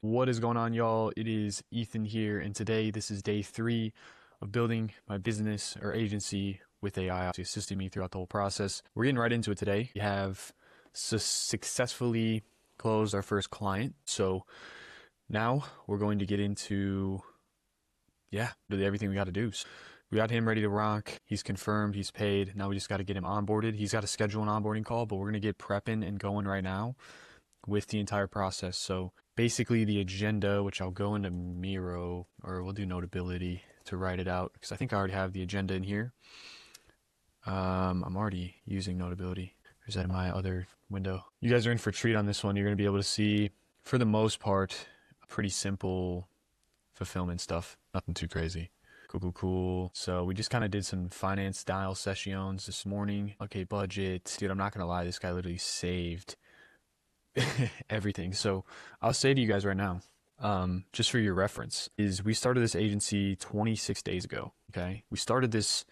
What is going on, y'all? It is Ethan here, and today this is day 3 of building my business or agency with AI to assist me throughout the whole process. We're getting right into it today. We have successfully closed our first client, so now we're going to get into everything we got to do. So we got him ready to rock. He's confirmed. He's paid. Now we just got to get him onboarded. He's got to schedule an onboarding call, but we're going to get prepping and going right now with the entire process. So basically the agenda, which I'll go into Miro, or we'll do Notability to write it out, because I think I already have the agenda in here. I'm already using Notability. Or is that in my other window? You guys are in for a treat on this one. You're going to be able to see, for the most part, pretty simple fulfillment stuff. Nothing too crazy. Cool. So we just kind of did some finance style sessions this morning. Okay, budget. Dude, I'm not going to lie. This guy literally saved everything. So I'll say to you guys right now, just for your reference, is we started this agency 26 days ago. Okay. We started this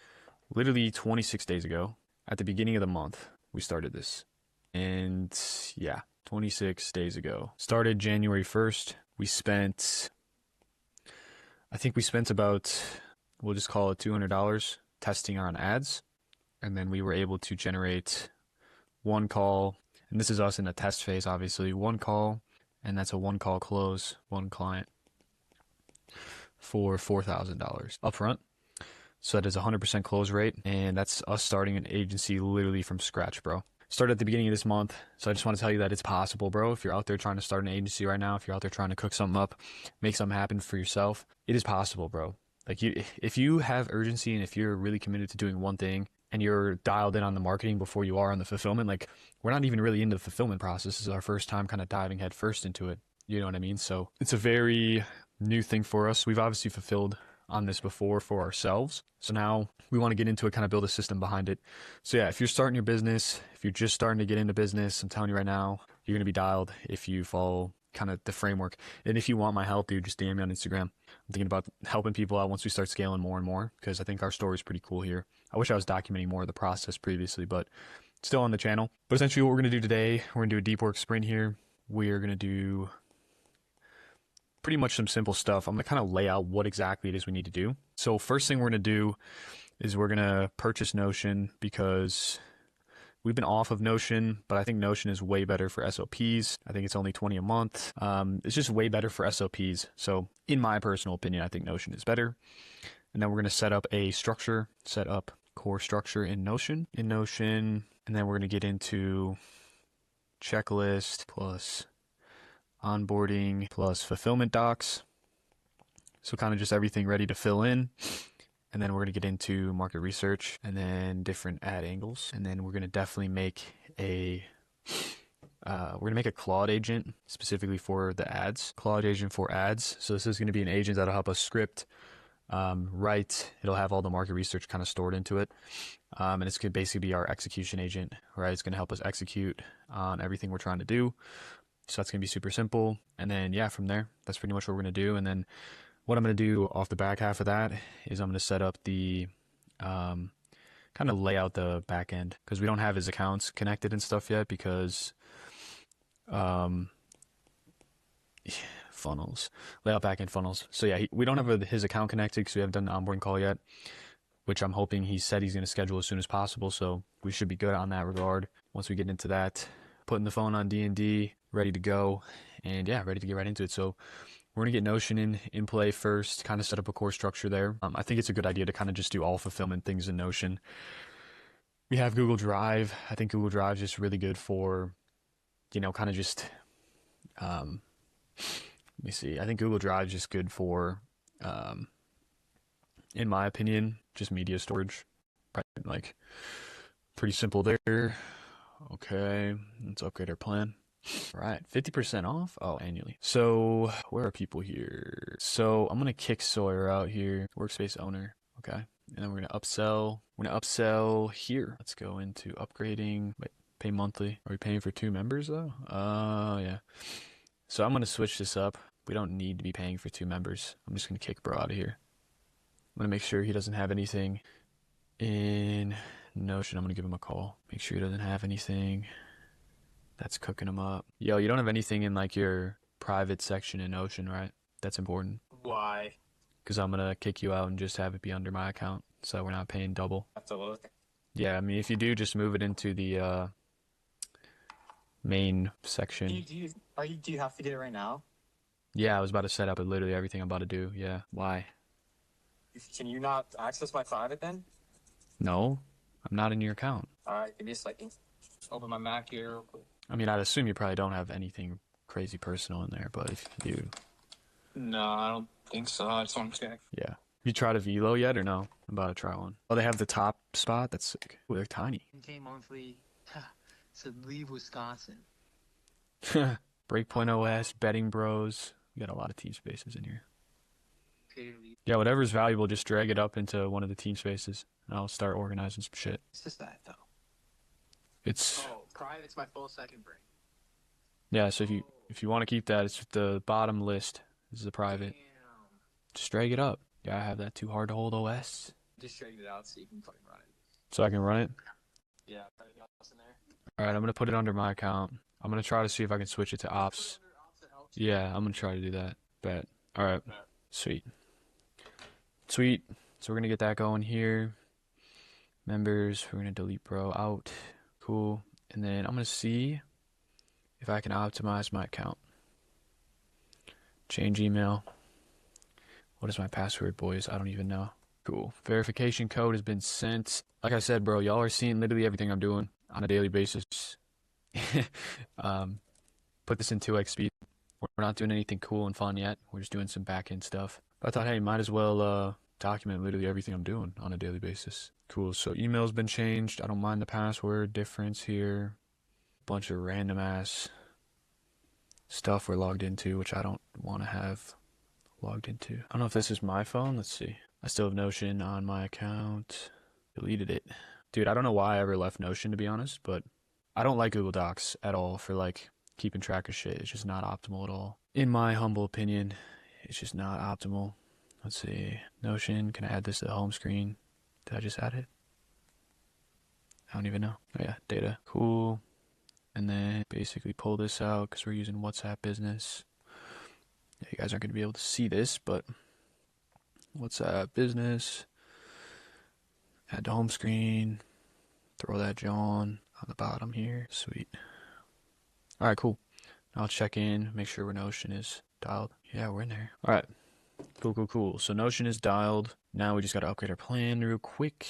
literally 26 days ago at the beginning of the month. We started this, and yeah, 26 days ago. Started January 1st. I think we spent about, we'll just call it $200 testing on ads. And then we were able to generate one call. And this is us in the test phase, obviously. One call, and that's a one-call close, one client for $4,000 upfront. So that is a 100% close rate, and that's us starting an agency literally from scratch, bro. Started at the beginning of this month, so I just want to tell you that it's possible, bro. If you're out there trying to start an agency right now, if you're out there trying to cook something up, make something happen for yourself, it is possible, bro. Like, if you have urgency and if you're really committed to doing one thing, and you're dialed in on the marketing before you are on the fulfillment, like, we're not even really into the fulfillment process. This is our first time kind of diving head first into it. You know what I mean? So it's a very new thing for us. We've obviously fulfilled on this before for ourselves. So now we want to get into it, kind of build a system behind it. So yeah, if you're starting your business, if you're just starting to get into business, I'm telling you right now, you're going to be dialed if you follow kind of the framework. And if you want my help, dude, just DM me on Instagram. I'm thinking about helping people out once we start scaling more and more, because I think our story is pretty cool here. I wish I was documenting more of the process previously, but still on the channel. But essentially what we're going to do today, we're going to do a deep work sprint here. We're going to do pretty much some simple stuff. I'm going to kind of lay out what exactly it is we need to do. So first thing we're going to do is we're going to purchase Notion, because we've been off of Notion, but I think Notion is way better for SOPs. I think it's only $20 a month. It's just way better for SOPs. So in my personal opinion, I think Notion is better. And then we're going to set up a structure, set up core structure in Notion. And then we're going to get into checklist plus onboarding plus fulfillment docs. So kind of just everything ready to fill in. And then we're going to get into market research and then different ad angles. And then we're going to definitely make a Claude agent specifically for the ads. Claude agent for ads. So this is going to be an agent that'll help us script, write. It'll have all the market research kind of stored into it. And it's going to basically be our execution agent, right? It's going to help us execute on everything we're trying to do. So that's going to be super simple. And then, yeah, from there, that's pretty much what we're going to do. And then what I'm going to do off the back half of that is I'm going to set up the, kind of lay out the back end, because we don't have his accounts connected and stuff yet, because, funnels, lay out back end funnels. So yeah, we don't have his account connected because we haven't done the onboarding call yet, which I'm hoping he said he's going to schedule as soon as possible. So we should be good on that regard. Once we get into that, putting the phone on D&D, ready to go, and yeah, ready to get right into it. So we're going to get Notion in play first, kind of set up a core structure there. I think it's a good idea to kind of just do all fulfillment things in Notion. We have Google Drive. I think Google Drive is just really good for, kind of just, let me see. I think Google Drive is just good for, in my opinion, just media storage. Like, pretty simple there. Okay, let's upgrade our plan. All right, 50% off? Oh, annually. So where are people here? So I'm going to kick Sawyer out here, workspace owner. Okay. And then we're going to upsell. We're going to upsell here. Let's go into upgrading. Wait, pay monthly. Are we paying for 2 members though? Yeah. So I'm going to switch this up. We don't need to be paying for 2 members. I'm just going to kick bro out of here. I'm going to make sure he doesn't have anything in Notion. I'm going to give him a call. Make sure he doesn't have anything that's cooking him up. Yo, you don't have anything in like your private section in Notion, right? That's important. Why? Because I'm gonna kick you out and just have it be under my account, so we're not paying double. Have to look. Yeah, I mean, if you do, just move it into the main Do section. do you have to get it right now? Yeah, I was about to set up literally everything I'm about to do. Yeah, why? Can you not access my private then? No, I'm not in your account. Alright, give me a second. Just open my Mac here real quick. I mean, I'd assume you probably don't have anything crazy personal in there, but if you do, No, I don't think so. I just want to check. yeah. You tried a Velo yet or no? I'm about to try one. Oh, they have the top spot? That's sick. Ooh, they're tiny. K monthly. Said leave Wisconsin. Breakpoint OS, Betting Bros. You got a lot of team spaces in here. Clearly. Yeah, whatever's valuable, just drag it up into one of the team spaces. And I'll start organizing some shit. It's just that though. It's Oh, private's my full second brain. yeah, so if you want to keep that, it's the bottom list. This is the private. Damn. Just drag it up. Yeah, I have that too hard to hold OS. Just check it out so you can fucking run it. So I can run it. Yeah, everything else in there. Alright, I'm gonna put it under my account. I'm gonna try to see if I can switch it to ops. Yeah, I'm gonna try to do that. Bet. Alright. Sweet. Sweet. So we're gonna get that going here. Members, we're gonna delete bro out. Cool. And then I'm gonna see if I can optimize my account. Change email. What is my password, boys? I don't even know. Cool. Verification code has been sent. Like I said, bro, y'all are seeing literally everything I'm doing on a daily basis. Put this in 2x speed. We're not doing anything cool and fun yet. We're just doing some back-end stuff. But I thought, hey, might as well document literally everything I'm doing on a daily basis. Cool. So email's been changed. I don't mind the password difference here. Bunch of random ass stuff we're logged into, which I don't want to have logged into. I don't know if this is my phone. Let's see. I still have Notion on my account. Deleted it. Dude, I don't know why I ever left Notion, to be honest, but I don't like Google Docs at all for like keeping track of shit. It's just not optimal at all. In my humble opinion, it's just not optimal. Let's see. Notion, can I add this to the home screen? Did I just add it? I don't even know. Oh yeah, data. Cool. And then basically pull this out because we're using WhatsApp Business. Yeah, you guys aren't going to be able to see this, but WhatsApp Business. Add to home screen. Throw that John on the bottom here. Sweet. All right, cool. Now I'll check in, make sure Notion is dialed. Yeah, we're in there. All right. Cool, cool, cool. So Notion is dialed. Now we just got to upgrade our plan real quick.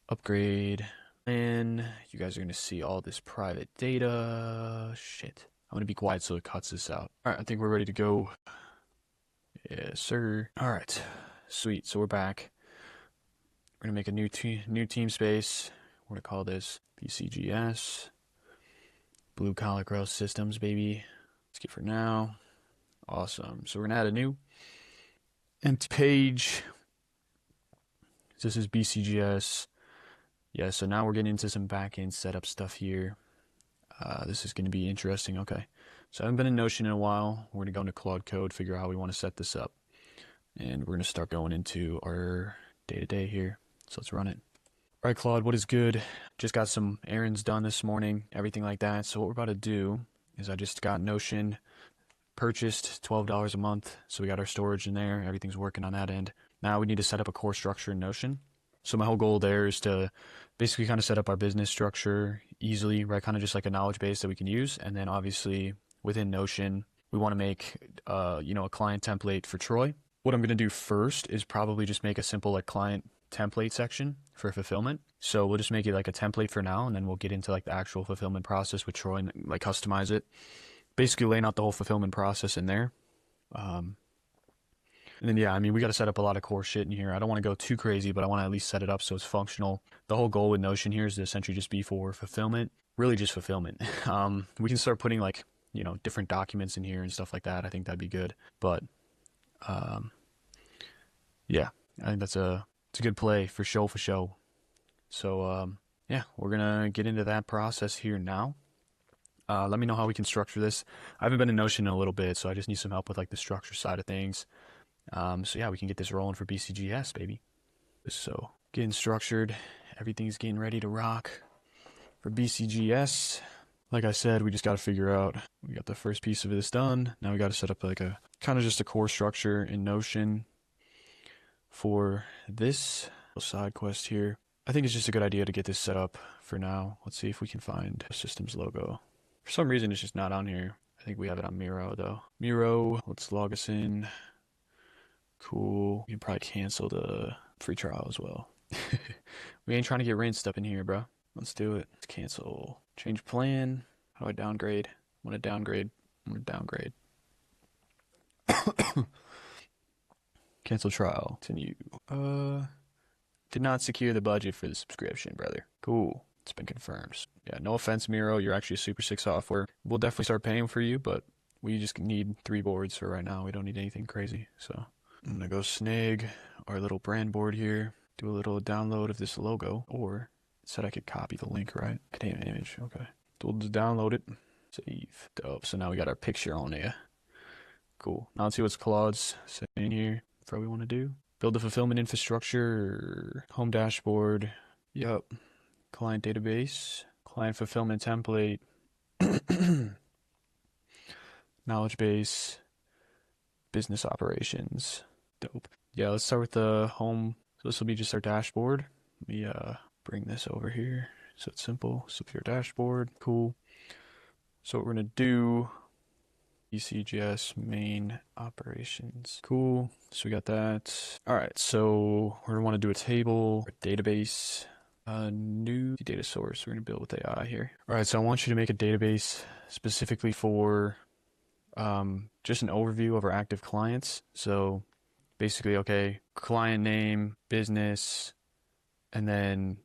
Upgrade plan. You guys are going to see all this private data. Shit. I'm going to be quiet so it cuts this out. All right, I think we're ready to go. Yes, sir. All right. Sweet. So we're back. We're going to make a new team space. We're going to call this BCGS. Blue Collar Growth Systems, baby. Skip for now. Awesome. So we're going to add a new empty page. This is BCGS. Yeah, so now we're getting into some backend setup stuff here. This is going to be interesting. Okay. So I haven't been in Notion in a while. We're going to go into Claude Code, figure out how we want to set this up. And we're going to start going into our day-to-day here. So let's run it. All right, Claude, what is good? Just got some errands done this morning, everything like that. So what we're about to do is I just got Notion purchased, $12 a month. So we got our storage in there. Everything's working on that end. Now we need to set up a core structure in Notion. So my whole goal there is to basically kind of set up our business structure easily, right? Kind of just like a knowledge base that we can use. And then obviously within Notion, we want to make, a client template for Troy. What I'm going to do first is probably just make a simple like client template section for fulfillment. So we'll just make it like a template for now, and then we'll get into like the actual fulfillment process with Troy and like customize it. Basically laying out the whole fulfillment process in there. And then, yeah, I mean, we got to set up a lot of core shit in here. I don't want to go too crazy, but I want to at least set it up so it's functional. The whole goal with Notion here is to essentially just be for fulfillment, really just fulfillment. We can start putting like, different documents in here and stuff like that. I think that'd be good. But, yeah, I think it's a good play for show. So, yeah, we're going to get into that process here now. Let me know how we can structure this. I haven't been in Notion in a little bit, so I just need some help with like the structure side of things. So yeah, we can get this rolling for BCGS, baby. So getting structured, everything's getting ready to rock for BCGS. like I said, we just got to figure out, we got the first piece of this done. Now we got to set up like a kind of just a core structure in Notion for this side quest here. I think it's just a good idea to get this set up for now. Let's see if we can find a systems logo. For some reason, it's just not on here. I think we have it on Miro though. Miro, let's log us in. Cool. We can probably cancel the free trial as well. We ain't trying to get rinsed up in here, bro. Let's do it. Let's cancel. Change plan. How do I downgrade? I want to downgrade. I'm going to downgrade. Cancel trial. Continue. Did not secure the budget for the subscription, brother. Cool. It's been confirmed. Yeah, no offense, Miro. You're actually a super sick software. We'll definitely start paying for you, but we just need 3 boards for right now. We don't need anything crazy. So I'm going to go snag our little brand board here. Do a little download of this logo. Or it said I could copy the link, right? Contain an image. Okay. So we'll just download it. Save. Dope. So now we got our picture on there. Cool. Now let's see what's Claude's saying here for what we want to do. Build a fulfillment infrastructure. Home dashboard. Yep. Client database. Client fulfillment template. Knowledge base. Business operations. Dope. Yeah, let's start with the home. So this will be just our dashboard. Let me bring this over here so it's simple. So your dashboard. Cool. So what we're going to do, ECGS main operations. Cool. So we got that. All right. So we're going to want to do a table, a database, a new data source. We're going to build with AI here. All right. So I want you to make a database specifically for just an overview of our active clients. So basically, okay, client name, business, and then,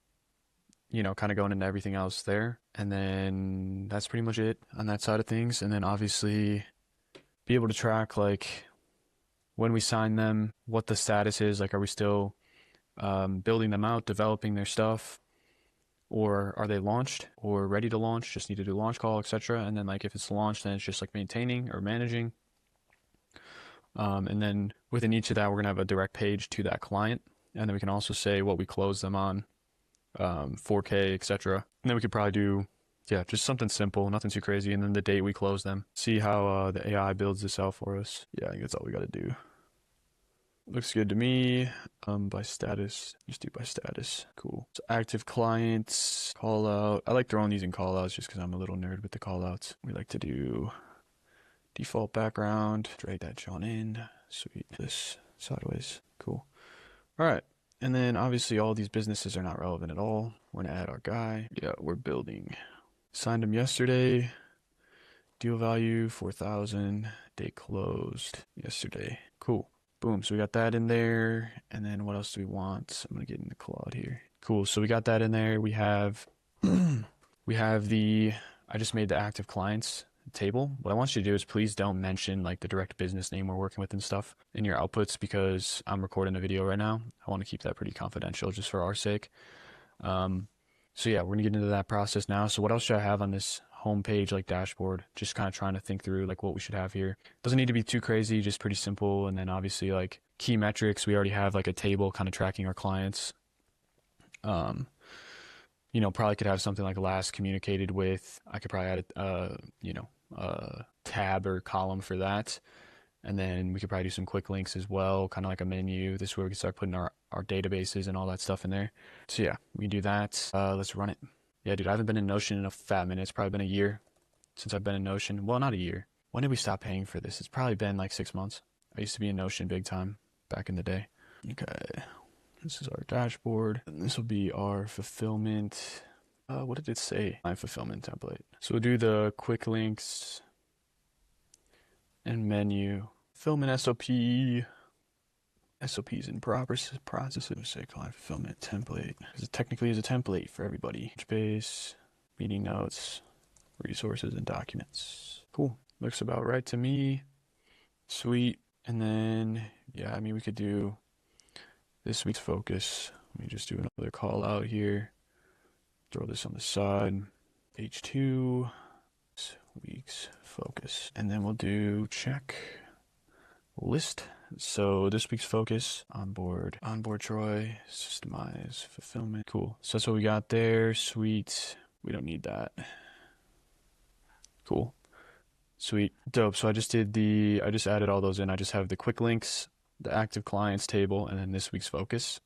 you know, kind of going into everything else there. And then that's pretty much it on that side of things. And then obviously be able to track like when we sign them, what the status is, like are we still building them out, developing their stuff, or are they launched or ready to launch, just need to do launch call, etc. And then like if it's launched, then it's just like maintaining or managing. And then within each of that, we're gonna have a direct page to that client. And then we can also say what we close them on, 4K, etc. And then we could probably do, yeah, just something simple, nothing too crazy. And then the date we close them. See how the AI builds this out for us. Yeah, I think that's all we got to do. Looks good to me. By status, just do by status. Cool. So active clients, call out. I like throwing these in call outs just because I'm a little nerd with the call outs. We like to do default background, drag that John in. Sweet. This sideways. Cool. All right. And then obviously all these businesses are not relevant at all. We're gonna add our guy. Yeah, we're building. Signed him yesterday. Deal value 4,000. Date closed yesterday. Cool. Boom. So we got that in there. And then what else do we want? I'm gonna get into Claude here. Cool. So we got that in there. We have the I just made the active clients table. What I want you to do is please don't mention like the direct business name we're working with and stuff in your outputs because I'm recording a video right now. I want to keep that pretty confidential just for our sake. So yeah, we're gonna get into that process now. So what else should I have on this homepage like dashboard? Just kind of trying to think through like what we should have here. Doesn't need to be too crazy, just pretty simple. And then obviously like key metrics, we already have like a table kind of tracking our clients. You know, probably could have something like last communicated with. I could probably add a tab or column for that. And then we could probably do some quick links as well, kind of like a menu. This is where we can start putting our databases and all that stuff in there. So yeah, we can do that. Let's run it. Yeah, dude, I haven't been in Notion in a fat minute. It's probably been a year since I've been in Notion. Well, not a year. When did we stop paying for this? It's probably been like 6 months. I used to be in Notion big time back in the day. Okay, this is our dashboard. And this will be our fulfillment. What did it say? My fulfillment template. So we'll do the quick links and menu. Fulfillment SOP. SOPs in processes. Say client fulfillment template. Because it technically is a template for everybody. Base, meeting notes, resources, and documents. Cool. Looks about right to me. Sweet. And then, yeah, I mean, we could do this week's focus. Let me just do another call out here. Throw this on the side. H2. Week's focus. And then we'll do check list. So this week's focus, onboard Troy, systemize, fulfillment. Cool. So that's what we got there. Sweet. We don't need that. Cool. Sweet. Dope. So I just added all those in. I just have the quick links, the active clients table, and then this week's focus.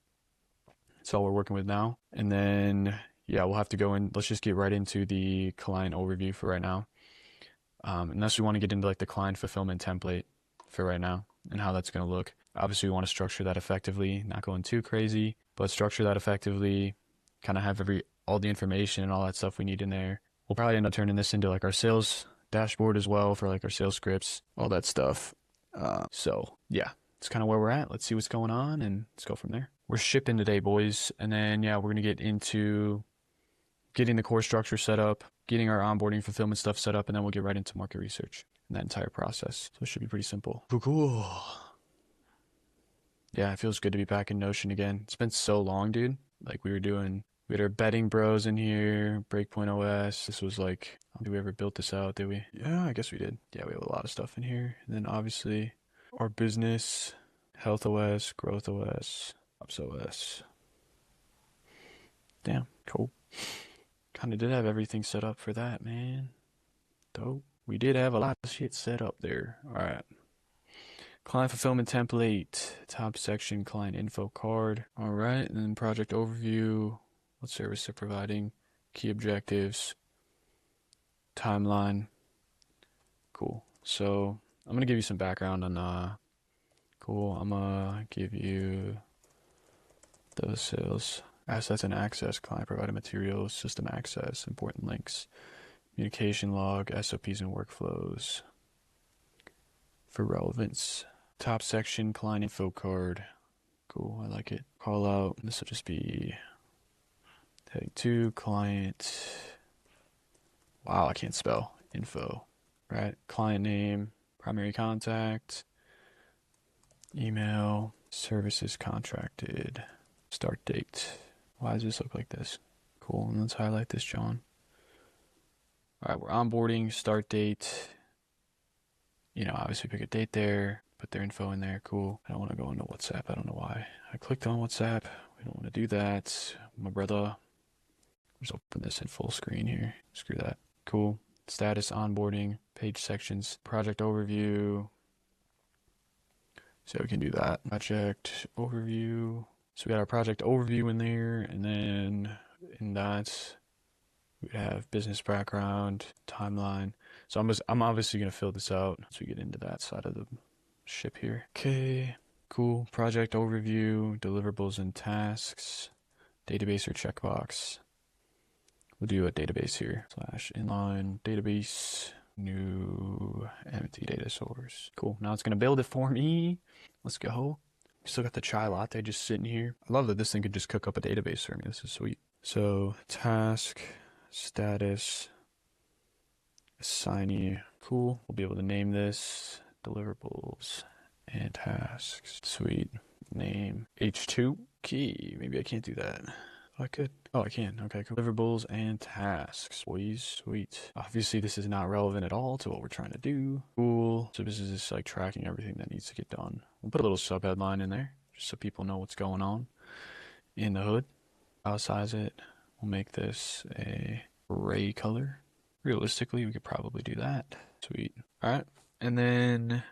That's all we're working with now. And then, yeah, we'll have to go in. Let's just get right into the client overview for right now. Unless we want to get into like the client fulfillment template for right now and how that's going to look. Obviously, we want to structure that effectively, not going too crazy, but structure that effectively, kind of have all the information and all that stuff we need in there. We'll probably end up turning this into like our sales dashboard as well for like our sales scripts, all that stuff. So yeah, it's kind of where we're at. Let's see what's going on and let's go from there. We're shipping today, boys. And then, yeah, we're going to get into getting the core structure set up, getting our onboarding fulfillment stuff set up, and then we'll get right into market research and that entire process. So it should be pretty simple. Cool. Yeah, it feels good to be back in Notion again. It's been so long, dude. Like we had our betting bros in here, Breakpoint OS. This was like, did we ever build this out? Did we? Yeah, I guess we did. Yeah, we have a lot of stuff in here. And then obviously our business, Health OS, Growth OS, Ops OS. Damn, cool. Kinda did have everything set up for that, man. Dope. We did have a lot of shit set up there. Alright. Client fulfillment template, top section, client info card. Alright, and then project overview, what service they're providing, key objectives, timeline. Cool. So I'm gonna give you some background on cool. I'm gonna give you the sales assets and access, client provided materials, system access, important links, communication log, SOPs and workflows for relevance. Top section, client info card. Cool, I like it. Call out, this will just be heading 2, client. Wow, I can't spell. Info, right? Client name, primary contact, email, services contracted, start date. Why does this look like this? Cool, and let's highlight this, John. All right, we're onboarding, start date. You know, obviously pick a date there, put their info in there, cool. I don't want to go into WhatsApp, I don't know why. I clicked on WhatsApp, we don't want to do that. My brother, just open this in full screen here. Screw that. Cool. Status, onboarding, page sections, project overview. So we can do that. Project overview. So we got our project overview in there, and then in that we have business background, timeline. So I'm obviously gonna fill this out once we get into that side of the ship here. Okay, cool. Project overview, deliverables and tasks, database or checkbox. We'll do a database here. / inline database, new empty data source. Cool. Now it's gonna build it for me. Let's go. Still got the chai latte just sitting here. I love that this thing could just cook up a database for me. This is sweet. So task, status, assignee. Cool. We'll be able to name this deliverables and tasks. Sweet. Name H2 key. Maybe I can't do that. Oh, I could. Oh, I can. Okay, cool. Deliverables and tasks. Boys, sweet. Obviously, this is not relevant at all to what we're trying to do. Cool. So this is just like tracking everything that needs to get done. We'll put a little subheadline in there just so people know what's going on in the hood. I'll size it. We'll make this a gray color. Realistically, we could probably do that. Sweet. All right. And then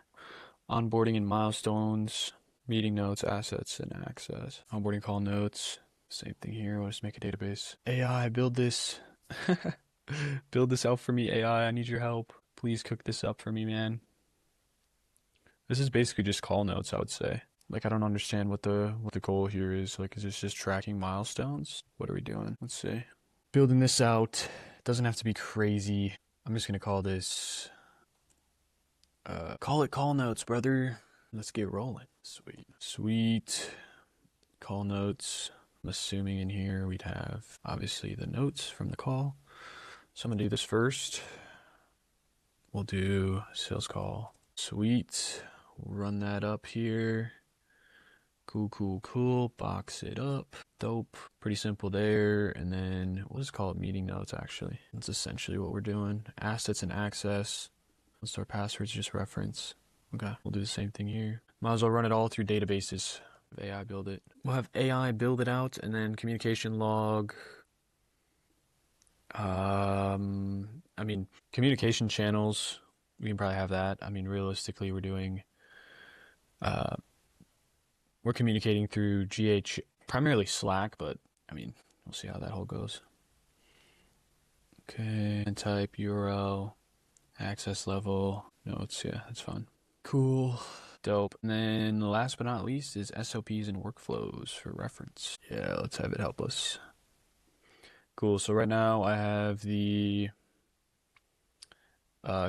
onboarding and milestones, meeting notes, assets, and access. Onboarding call notes. Same thing here. We'll just make a database. AI, build this. Build this out for me, AI. I need your help. Please cook this up for me, man. This is basically just call notes, I would say. Like, I don't understand what the goal here is. Like, is this just tracking milestones? What are we doing? Let's see. Building this out. Doesn't have to be crazy. I'm just gonna call this call it call notes, brother. Let's get rolling. Sweet call notes. I'm assuming in here we'd have obviously the notes from the call. So I'm gonna do this first. We'll do sales call. Sweet. We'll run that up here. Cool. Box it up. Dope. Pretty simple there. And then we'll just call it meeting notes, actually. That's essentially what we're doing. Assets and access. Let's start passwords, just reference. Okay, we'll do the same thing here. Might as well run it all through databases. Have AI build it. We'll have AI build it out, and then communication log. I mean, communication channels, we can probably have that. I mean, realistically, uh, we're communicating through GH, primarily Slack, but I mean, we'll see how that whole goes. Okay, and type URL, access level, notes, yeah, that's fine. Cool, dope. And then last but not least is SOPs and workflows for reference. Yeah, let's have it help us. Cool, so right now I have the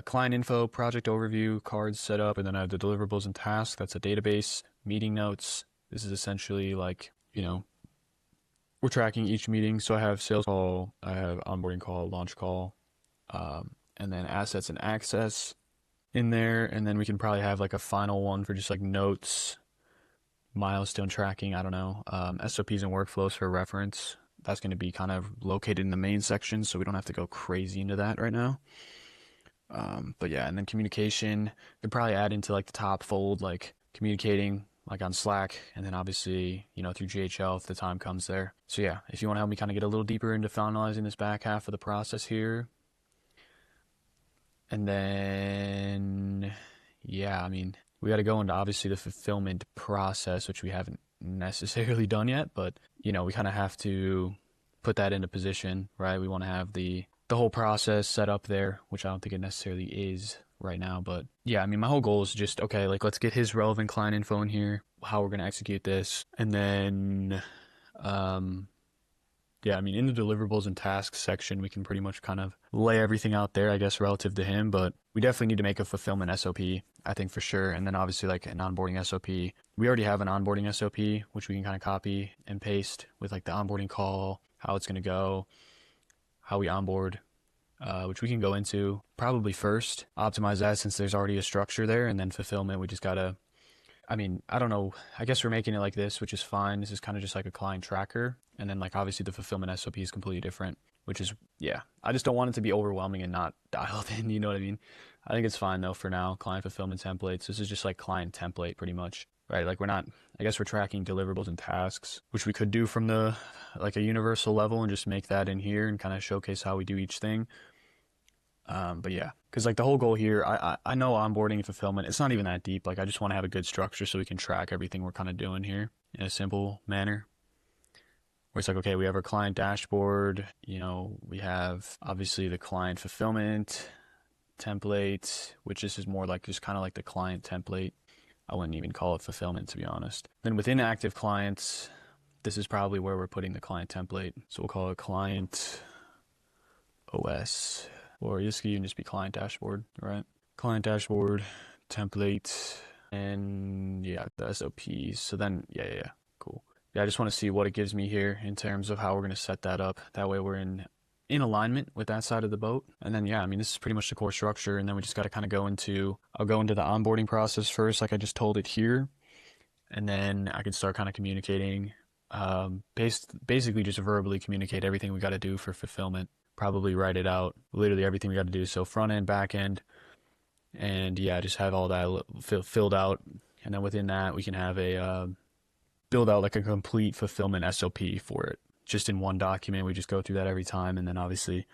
client info, project overview, cards set up, and then I have the deliverables and tasks. That's a database, meeting notes. This is essentially like, we're tracking each meeting. So I have sales call, I have onboarding call, launch call, and then assets and access in there. And then we can probably have like a final one for just like notes, milestone tracking. I don't know, SOPs and workflows for reference. That's going to be kind of located in the main section, so we don't have to go crazy into that right now. But yeah, and then communication, could probably add into like the top fold, like communicating like on Slack, and then obviously, through GHL if the time comes there. So yeah, if you want to help me kind of get a little deeper into finalizing this back half of the process here. And then, yeah, I mean, we got to go into obviously the fulfillment process, which we haven't necessarily done yet, but we kind of have to put that into position, right? We want to have the whole process set up there, which I don't think it necessarily is right now. But yeah, I mean, my whole goal is just, okay, like let's get his relevant client info in here, how we're going to execute this. And then, yeah, I mean, in the deliverables and tasks section, we can pretty much kind of lay everything out there, I guess, relative to him. But we definitely need to make a fulfillment SOP, I think for sure. And then obviously like an onboarding SOP. We already have an onboarding SOP, which we can kind of copy and paste with like the onboarding call, how it's going to go, how we onboard, which we can go into probably first. Optimize that since there's already a structure there, and then fulfillment, we just gotta, I mean, I don't know, I guess we're making it like this, which is fine. This is kind of just like a client tracker, and then like obviously the fulfillment SOP is completely different, which is, yeah, I just don't want it to be overwhelming and not dialed in, you know what I mean? I think it's fine though for now. Client fulfillment templates, this is just like client template pretty much, right? Like we're not, I guess we're tracking deliverables and tasks, which we could do from the like a universal level and just make that in here and kind of showcase how we do each thing. But yeah, because like the whole goal here, I know onboarding and fulfillment, it's not even that deep. Like I just want to have a good structure so we can track everything we're kind of doing here in a simple manner. Where it's like, okay, we have our client dashboard, we have obviously the client fulfillment template, which this is more like just kind of like the client template. I wouldn't even call it fulfillment, to be honest. Then within active clients, this is probably where we're putting the client template. So we'll call it client OS, or this could even just be client dashboard, right? Client dashboard template, and yeah, the SOPs. So then, yeah, cool. Yeah, I just want to see what it gives me here in terms of how we're going to set that up. That way we're in alignment with that side of the boat. And then, yeah, I mean, this is pretty much the core structure. And then we just got to kind of I'll go into the onboarding process first, like I just told it here. And then I can start kind of communicating, basically just verbally communicate everything we got to do for fulfillment. Probably write it out, literally everything we got to do. So front end, back end, and yeah, just have all that filled out. And then within that, we can have build out like a complete fulfillment SOP for it. Just in one document, we just go through that every time, and then obviously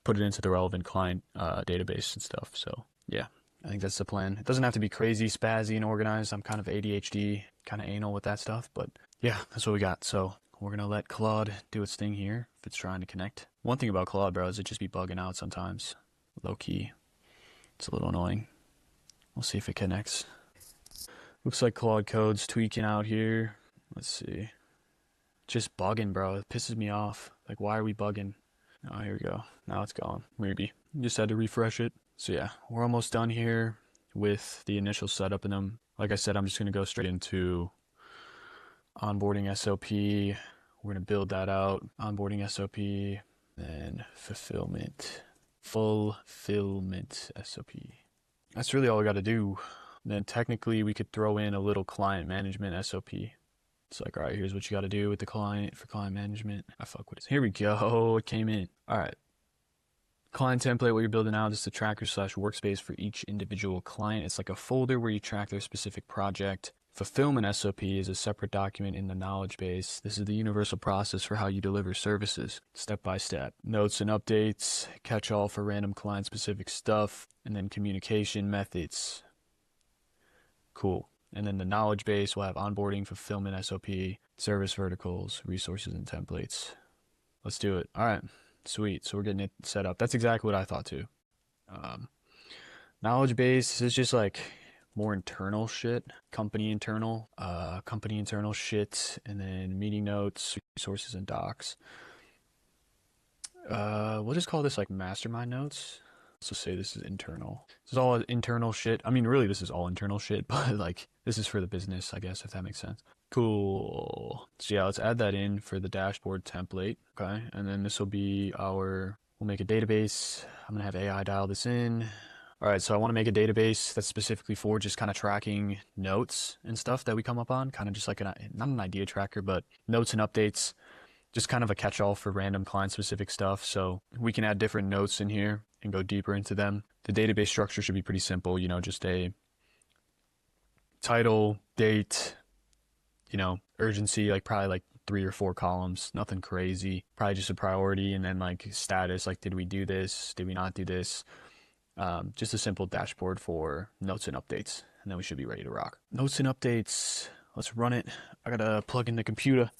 put it into the relevant client database and stuff. So yeah, I think that's the plan. It doesn't have to be crazy, spazzy, and organized. I'm kind of ADHD, kind of anal with that stuff, but yeah, that's what we got. So we're going to let Claude do its thing here if it's trying to connect. One thing about Claude, bro, is it just be bugging out sometimes. Low key. It's a little annoying. We'll see if it connects. Looks like Claude code's tweaking out here. Let's see. Just bugging, bro. It pisses me off. Like, why are we bugging? Oh, here we go. Now it's gone. Maybe. Just had to refresh it. So yeah, we're almost done here with the initial setup. And then, like I said, I'm just going to go straight into onboarding SOP. We're going to build that out. Onboarding SOP, then fulfillment SOP. That's really all we got to do. Then technically we could throw in a little client management SOP. It's like, all right, here's what you got to do with the client for client management. I fuck with it. Here we go. It came in. All right. Client template, what you're building out is the tracker / workspace for each individual client. It's like a folder where you track their specific project Fulfillment SOP is a separate document in the knowledge base. This is the universal process for how you deliver services, step by step. Notes and updates, catch-all for random client-specific stuff, and then communication methods. Cool. And then the knowledge base will have onboarding, fulfillment SOP, service verticals, resources, and templates. Let's do it. All right. Sweet. So we're getting it set up. That's exactly what I thought too. Knowledge base is just like more internal shit, company internal shit, and then meeting notes, resources, and docs. We'll just call this like mastermind notes. So say this is internal. This is all internal shit. I mean, really, this is all internal shit, but like this is for the business, I guess, if that makes sense. Cool. So yeah, let's add that in for the dashboard template. Okay, and then this will be our. We'll make a database. I'm gonna have AI dial this in. All right, so I want to make a database that's specifically for just kind of tracking notes and stuff that we come up on, kind of just like not an idea tracker, but notes and updates, just kind of a catch-all for random client-specific stuff. So we can add different notes in here and go deeper into them. The database structure should be pretty simple, just a title, date, urgency, like probably like 3 or 4 columns, nothing crazy, probably just a priority, and then like status, like did we do this, did we not do this? Just a simple dashboard for notes and updates, and then we should be ready to rock. Notes and updates, let's run it. I gotta plug in the computer.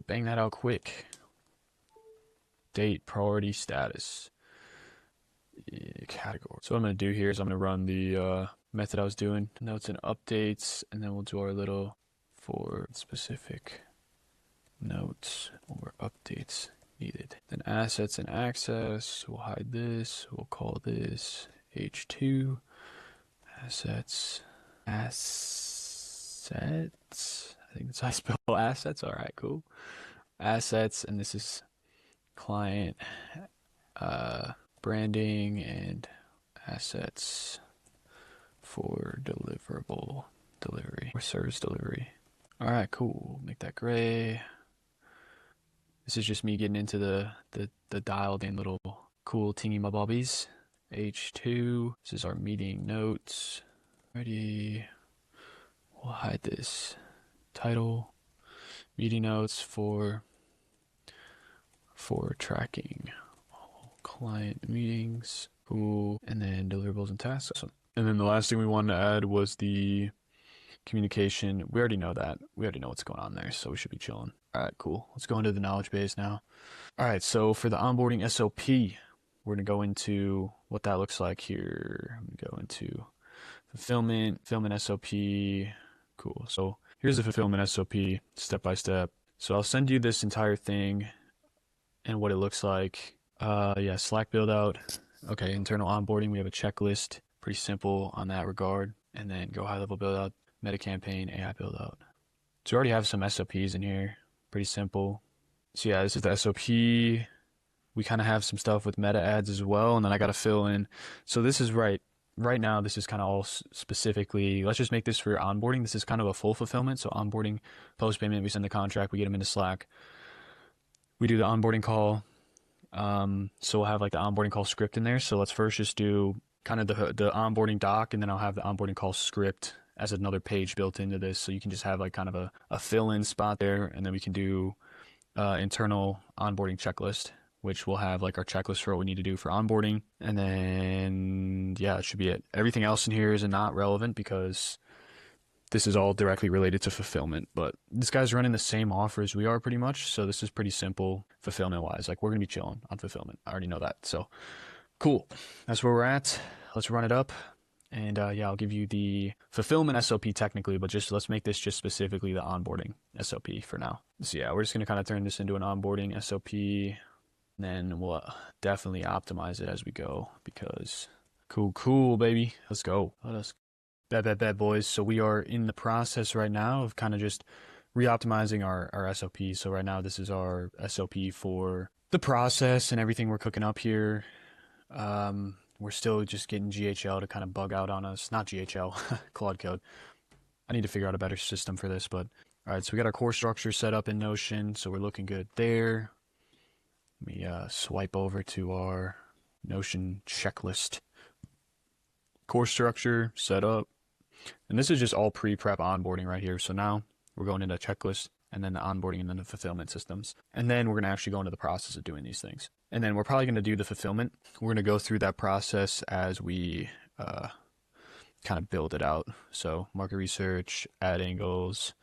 Bang that out quick. Date, priority, status, category. So what I'm gonna do here is I'm gonna run the method I was doing, notes and updates, and then we'll do our little for specific notes or updates needed. Then assets and access, we'll hide this, we'll call this H2 assets. I think that's how I spell assets. All right, cool. Assets, and this is client branding and assets for deliverable delivery or service delivery. All right, cool. Make that gray. This is just me getting into the dialed in little cool tingy mabobbies. H2, this is our meeting notes. Ready. We'll hide this. Title, meeting notes for tracking all client meetings. Cool. And then deliverables and tasks. Awesome. And then the last thing we wanted to add was the communication. We already know that. We already know what's going on there, so we should be chilling. All right, cool. Let's go into the knowledge base now. All right, so for the onboarding SOP, we're going to go into what that looks like here. I'm going to go into fulfillment SOP. Cool. So here's the fulfillment SOP step by step. So I'll send you this entire thing and what it looks like. Yeah, Slack build out. Okay, internal onboarding. We have a checklist. Pretty simple on that regard. And then go high level build out, meta campaign, AI build out. So we already have some SOPs in here. Pretty simple. So yeah, this is the SOP. We kind of have some stuff with meta ads as well, and then I got to fill in. So this is right now, this is kind of all specifically, let's just make this for onboarding. This is kind of a full fulfillment. So onboarding, post payment, we send the contract, we get them into Slack. We do the onboarding call. So we'll have like the onboarding call script in there. So let's first just do kind of the onboarding doc, and then I'll have the onboarding call script as another page built into this. So you can just have like kind of a fill-in spot there, and then we can do internal onboarding checklist, which will have like our checklist for what we need to do for onboarding. And then, yeah, it should be it. Everything else in here is not relevant because this is all directly related to fulfillment, but this guy's running the same offer as we are pretty much. So this is pretty simple fulfillment wise. Like we're going to be chilling on fulfillment. I already know that. So cool. That's where we're at. Let's run it up. And yeah, I'll give you the fulfillment SOP technically, but just let's make this just specifically the onboarding SOP for now. So yeah, we're just going to kind of turn this into an onboarding SOP. And then we'll definitely optimize it as we go because cool, baby. Let's go. Let us bad boys. So we are in the process right now of kind of just re-optimizing our SOP. So right now this is our SOP for the process and everything we're cooking up here. We're still just getting GHL to kind of bug out on us. Not GHL, Claude Code. I need to figure out a better system for this, but all right, so we got our core structure set up in Notion, so we're looking good there. Let me swipe over to our Notion checklist. Core structure set up. And this is just all pre-prep onboarding right here. So now we're going into a checklist and then the onboarding and then the fulfillment systems. And then we're going to actually go into the process of doing these things. And then we're probably going to do the fulfillment. We're going to go through that process as we kind of build it out. So market research, ad angles.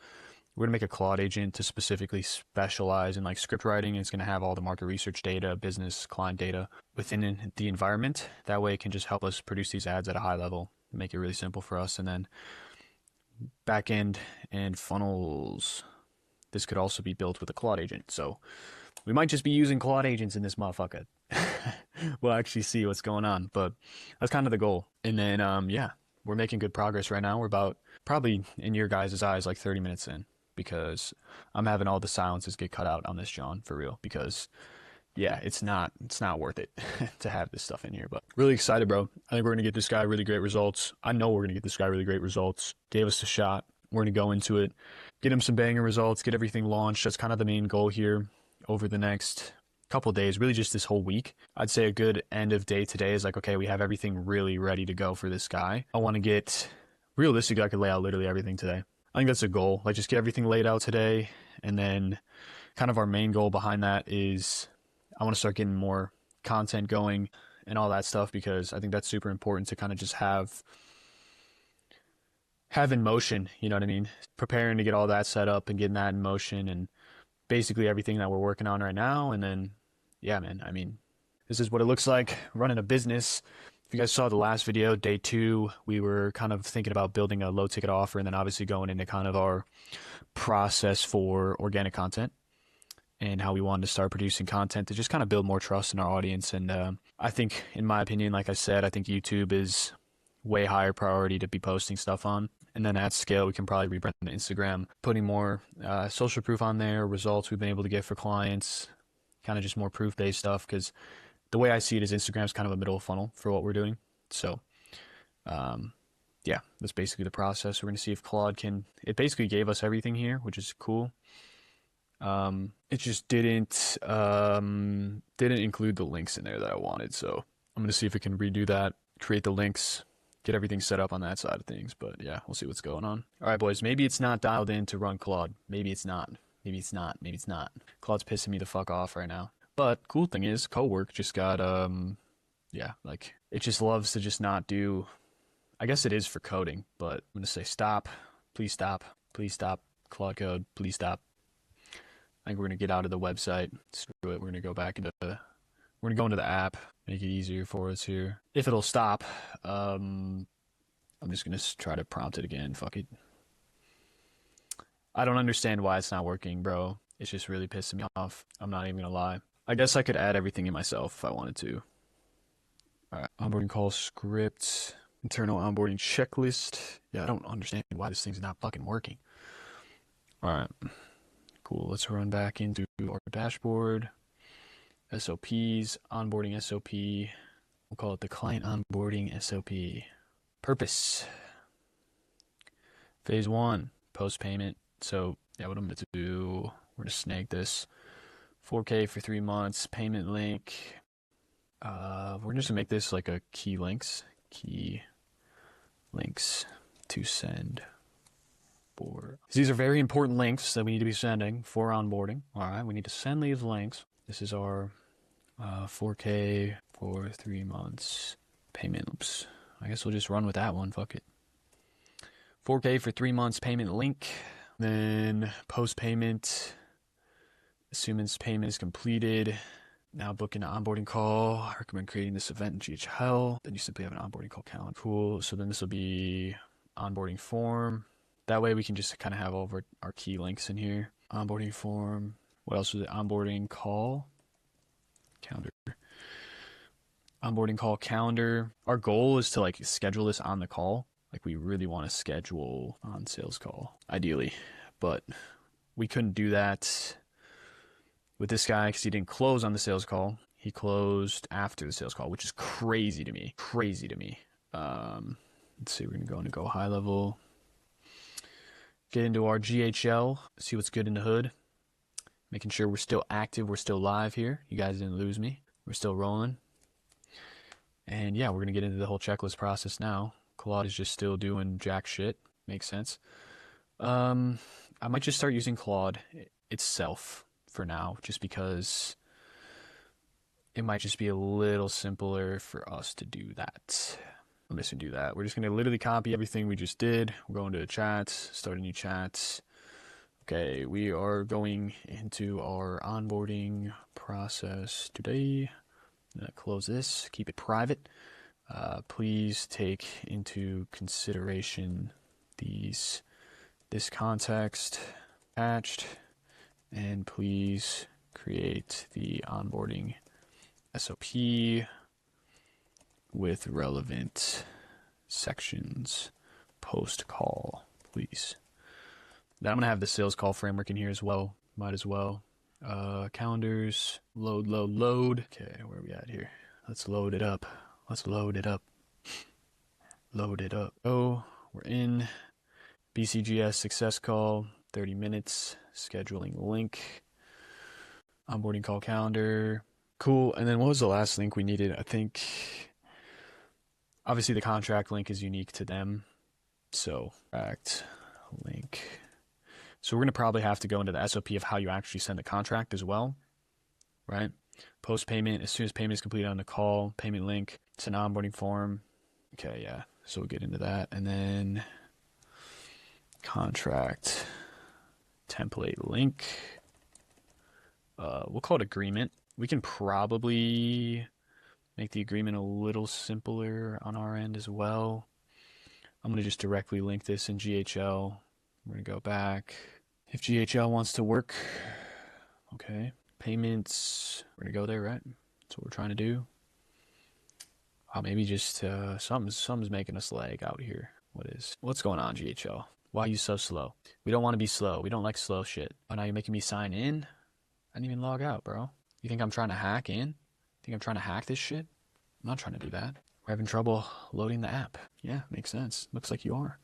We're going to make a Claude agent to specifically specialize in like script writing. It's going to have all the market research data, business client data within the environment. That way it can just help us produce these ads at a high level, make it really simple for us. And then backend and funnels. This could also be built with a Claude agent. So we might just be using Claude agents in this motherfucker. We'll actually see what's going on, but that's kind of the goal. And then, yeah, we're making good progress right now. We're about probably in your guys' eyes, like 30 minutes in, because I'm having all the silences get cut out on this, John, for real, because yeah, it's not worth it to have this stuff in here, but really excited, bro. I think we're going to get this guy really great results. I know we're going to get this guy really great results. Gave us a shot. We're going to go into it, get him some banger results, get everything launched. That's kind of the main goal here over the next couple of days, really just this whole week. I'd say a good end of day today is like, okay, we have everything really ready to go for this guy. I want to get realistic. I could lay out literally everything today. I think that's a goal. Like just get everything laid out today. And then kind of our main goal behind that is I want to start getting more content going and all that stuff, because I think that's super important to kind of just have in motion, you know what I mean? Preparing to get all that set up and getting that in motion and basically everything that we're working on right now. And then, yeah, man, I mean, this is what it looks like running a business. If you guys saw the last video, day 2, we were kind of thinking about building a low ticket offer and then obviously going into kind of our process for organic content and how we wanted to start producing content to just kind of build more trust in our audience. And I think, in my opinion, like I said, I think YouTube is way higher priority to be posting stuff on. And then at scale, we can probably rebrand to Instagram, putting more social proof on there, results we've been able to get for clients, kind of just more proof-based stuff. Because the way I see it is Instagram's kind of a middle funnel for what we're doing. So, yeah, that's basically the process. We're going to see if Claude can. It basically gave us everything here, which is cool. It just didn't include the links in there that I wanted. So I'm going to see if it can redo that, create the links, get everything set up on that side of things. But yeah, we'll see what's going on. All right, boys, maybe it's not dialed in to run Claude. Maybe it's not. Maybe it's not. Maybe it's not. Claude's pissing me the fuck off right now. But cool thing is, Cowork just got, yeah, like, it just loves to just not do, I guess it is for coding, but I'm going to say stop, please stop, Claude Code, please stop. I think we're going to get out of the website. Screw it, we're going to go back into we're going to go into the app, make it easier for us here. If it'll stop, I'm just going to try to prompt it again, fuck it. I don't understand why it's not working, bro. It's just really pissing me off. I'm not even going to lie. I guess I could add everything in myself if I wanted to. All right, onboarding call script, internal onboarding checklist. Yeah, I don't understand why this thing's not fucking working. All right, cool. Let's run back into our dashboard. SOPs, onboarding SOP. We'll call it the client onboarding SOP. Purpose. Phase 1, post payment. So yeah, what I'm going to do, we're going to snag this. 4K for 3 months, payment link. We're just going to make this like a key links to send. These are very important links that we need to be sending for onboarding. All right, we need to send these links. This is our 4K for 3 months payment. Oops. I guess we'll just run with that one. Fuck it. 4K for 3 months payment link. Then post payment. Assuming this payment is completed. Now booking an onboarding call. I recommend creating this event in GHL. Then you simply have an onboarding call calendar. Cool. So then this will be onboarding form. That way we can just kind of have all of our key links in here. Onboarding form. What else was it? Onboarding call calendar. Onboarding call calendar. Our goal is to like schedule this on the call. Like we really want to schedule on sales call, ideally. But we couldn't do that with this guy because he didn't close on the sales call. He closed after the sales call, which is crazy to me. Let's see, we're going to go into go high level. Get into our GHL, see what's good in the hood. Making sure we're still active, we're still live here. You guys didn't lose me. We're still rolling. And yeah, we're going to get into the whole checklist process now. Claude is just still doing jack shit. Makes sense. I might just start using Claude itself for now, just because it might just be a little simpler for us to do that. I'm just gonna do that. We're just gonna literally copy everything we just did. We're going to the chats, start a new chat. Okay, we are going into our onboarding process today. Close this, keep it private. Please take into consideration this context attached, and please create the onboarding SOP with relevant sections post call, please. Then I'm gonna have the sales call framework in here as well. Might as well. Calendars, load. Okay, where are we at here? Let's load it up. Load it up. Oh, we're in. BCGS success call, 30 minutes. Scheduling link. Onboarding call calendar. Cool. And then what was the last link we needed? I think obviously the contract link is unique to them. So contract link. So we're going to probably have to go into the SOP of how you actually send the contract as well, right? Post payment, as soon as payment is completed on the call, payment link, it's an onboarding form. Okay, yeah. So we'll get into that. And then contract template link. We'll call it agreement. We can probably make the agreement a little simpler on our end as well. I'm going to just directly link this in GHL. We're going to go back. If GHL wants to work, okay. Payments, we're going to go there, right? That's what we're trying to do. Maybe just something's making us lag out here. What's going on, GHL? Why are you so slow? We don't want to be slow. We don't like slow shit. Oh, now you're making me sign in? I didn't even log out, bro. You think I'm trying to hack in? Think I'm trying to hack this shit? I'm not trying to do that. We're having trouble loading the app. Yeah, makes sense. Looks like you are.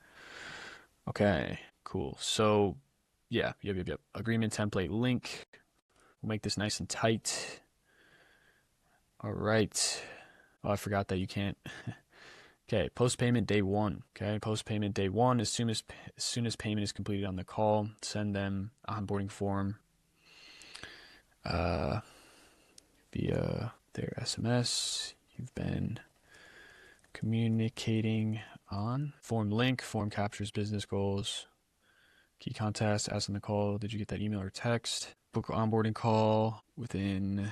Okay, cool. So, yeah, yep. Agreement template link. We'll make this nice and tight. All right. Oh, I forgot that you can't. Okay, post payment day one. Okay, post payment day one. As soon as payment is completed on the call, send them onboarding form via their SMS. You've been communicating on. Form link. Form captures business goals. Key contacts. Ask on the call. Did you get that email or text? Book onboarding call within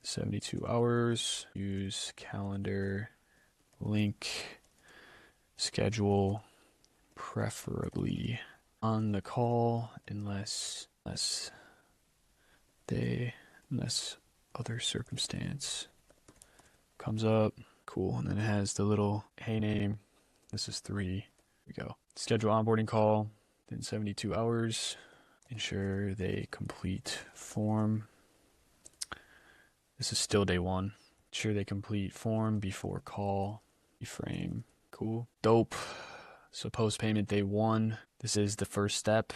72 hours. Use calendar. Link. Schedule. Preferably on the call unless other circumstance comes up. Cool. And then it has the little hey name. This is 3. Here we go. Schedule onboarding call within 72 hours. Ensure they complete form. This is still day one. Ensure they complete form before call. Frame. Cool. Dope. So post payment day one. This is the first step.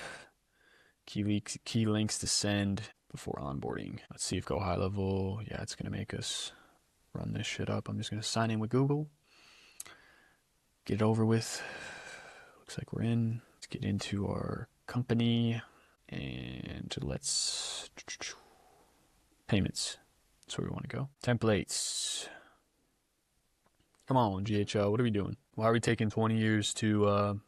Key links to send before onboarding. Let's see if go high level. Yeah, it's going to make us run this shit up. I'm just going to sign in with Google. Get it over with. Looks like we're in. Let's get into our company and let's payments. That's where we want to go. Templates. Come on, GHL. What are we doing? Why are we taking 20 years to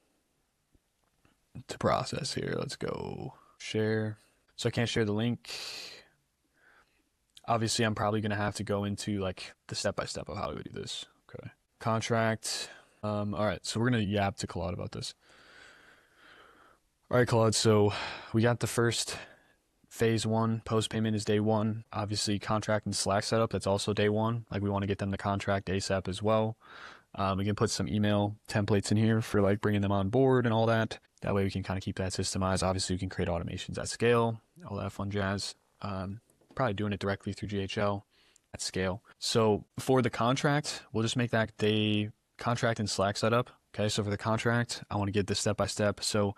process here? Let's go. Share. So I can't share the link. Obviously, I'm probably going to have to go into like the step-by-step of how we would do this. Okay. Contract. All right. So we're going to yap to Claude about this. All right, Claude. So we got the first phase one. Post payment is day one. Obviously, contract and Slack setup. That's also day one. Like we want to get them the contract ASAP as well. We can put some email templates in here for like bringing them on board and all that. That way we can kind of keep that systemized. Obviously, we can create automations at scale, all that fun jazz. Probably doing it directly through GHL at scale. So for the contract, we'll just make that day contract and Slack setup. Okay, so for the contract, I want to get this step by step. So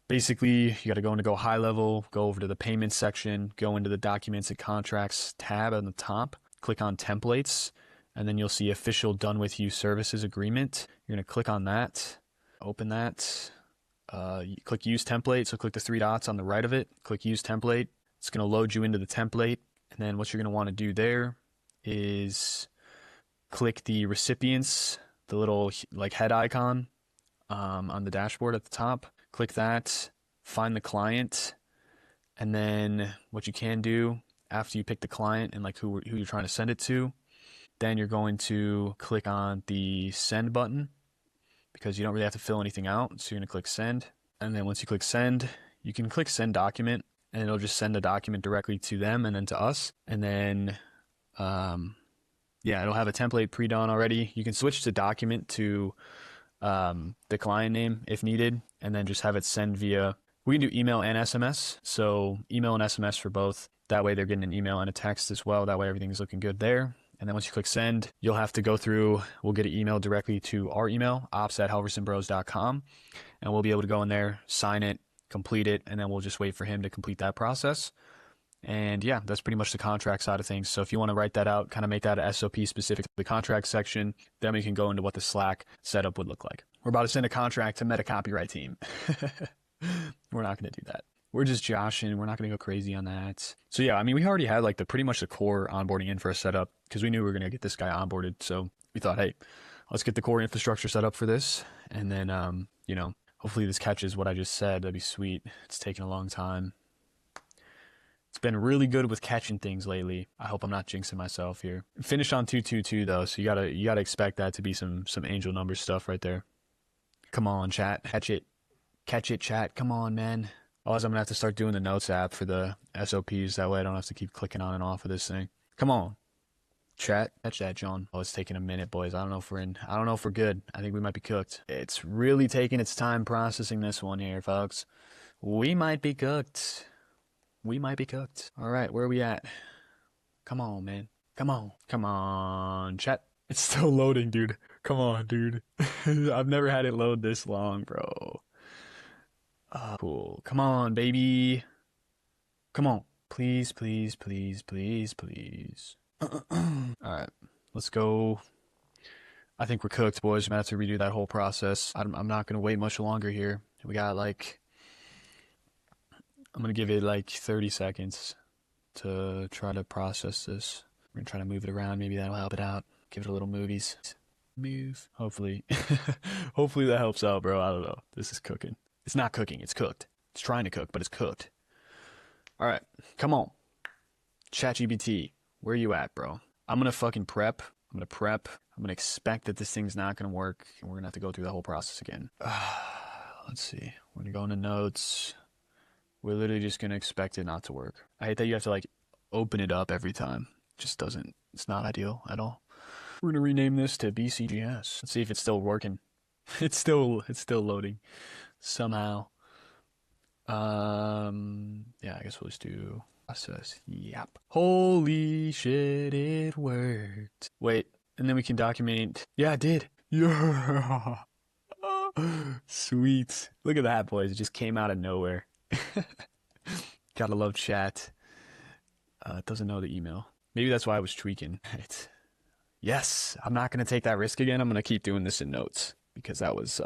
basically, you got to go high level, go over to the payments section, go into the documents and contracts tab on the top, click on templates. and then you'll see official done with you services agreement. You're going to click on that, open that, you click use template. So click the three dots on the right of it, click use template. It's going to load you into the template. And then what you're going to want to do there is click the recipients, the little like head icon on the dashboard at the top. Click that, find the client, and then what you can do after you pick the client and like who you're trying to send it to, then you're going to click on the send button because you don't really have to fill anything out. So you're going to click send. And then once you click send, you can click send document and it'll just send a document directly to them and then to us. And then, yeah, it'll have a template pre-done already. You can switch to document to the client name if needed, and then just have it send via, we can do email and SMS. So email and SMS for both. That way they're getting an email and a text as well. That way everything's looking good there. And then once you click send, you'll have to go through, we'll get an email directly to our email, ops@helversonbros.com. And we'll be able to go in there, sign it, complete it, and then we'll just wait for him to complete that process. And yeah, that's pretty much the contract side of things. So if you want to write that out, kind of make that a SOP specific to the contract section, then we can go into what the Slack setup would look like. We're about to send a contract to Meta Copyright Team. We're not going to do that. We're just joshing. We're not going to go crazy on that. So yeah, I mean, we already had like pretty much the core onboarding infra set up because we knew we were going to get this guy onboarded. So we thought, hey, let's get the core infrastructure set up for this. And then, you know, hopefully this catches what I just said. That'd be sweet. It's taken a long time. It's been really good with catching things lately. I hope I'm not jinxing myself here. Finished on 222 though, so you gotta expect that to be some angel number stuff right there. Come on, chat, catch it, chat. Come on, man. Otherwise, I'm gonna have to start doing the notes app for the SOPs. That way, I don't have to keep clicking on and off of this thing. Come on, chat, catch that, John. Oh, it's taking a minute, boys. I don't know if we're good. I think we might be cooked. It's really taking its time processing this one here, folks. We might be cooked. We might be cooked. All right, where are we at? Come on, man. Come on, chat. It's still loading, dude. Come on, dude. I've never had it load this long, bro. Cool. Come on, baby. Come on. Please. All right, let's go. I think we're cooked, boys. I'm gonna have to redo that whole process. I'm not gonna wait much longer here. We got like, I'm going to give it like 30 seconds to try to process this. We're going to try to move it around. Maybe that'll help it out. Give it a little movies. Move. Hopefully. Hopefully that helps out, bro. I don't know. This is cooking. It's not cooking. It's cooked. It's trying to cook, but it's cooked. All right. Come on. ChatGPT. Where you at, bro? I'm going to fucking prep. I'm going to expect that this thing's not going to work. And we're going to have to go through the whole process again. Let's see. We're going to go into notes. We're literally just going to expect it not to work. I hate that you have to like open it up every time. It just doesn't, it's not ideal at all. We're going to rename this to BCGS. Let's see if it's still working. It's still loading somehow. Yeah, I guess we'll just do process. Yep. Holy shit, it worked. Wait, and then we can document. Yeah, it did. Yeah. Sweet. Look at that, boys. It just came out of nowhere. Gotta love chat. It doesn't know the email. Maybe that's why I was tweaking. Yes, I'm not gonna take that risk again. I'm gonna keep doing this in notes because that was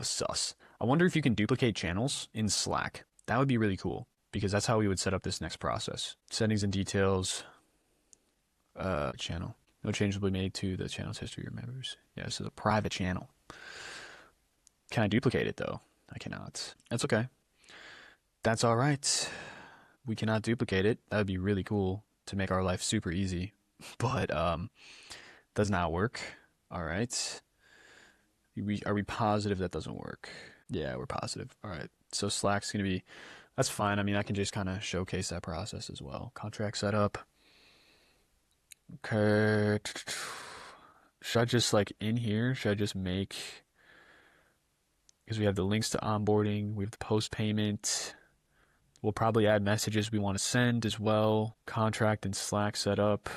sus. I wonder if you can duplicate channels in Slack. That would be really cool because that's how we would set up this next process. Settings and details. Channel. No change will be made to the channel's history or members. Yeah, this is a private channel. Can I duplicate it though? I cannot. That's okay. That's all right. We cannot duplicate it. That would be really cool to make our life super easy, but does not work. All right. Are we positive that doesn't work? Yeah, we're positive. All right. So Slack's gonna be, that's fine. I mean, I can just kind of showcase that process as well. Contract setup. Okay. Should I just like in here? Should I just make? Because we have the links to onboarding. We have the post payment. We'll probably add messages we want to send as well. Contract and Slack setup.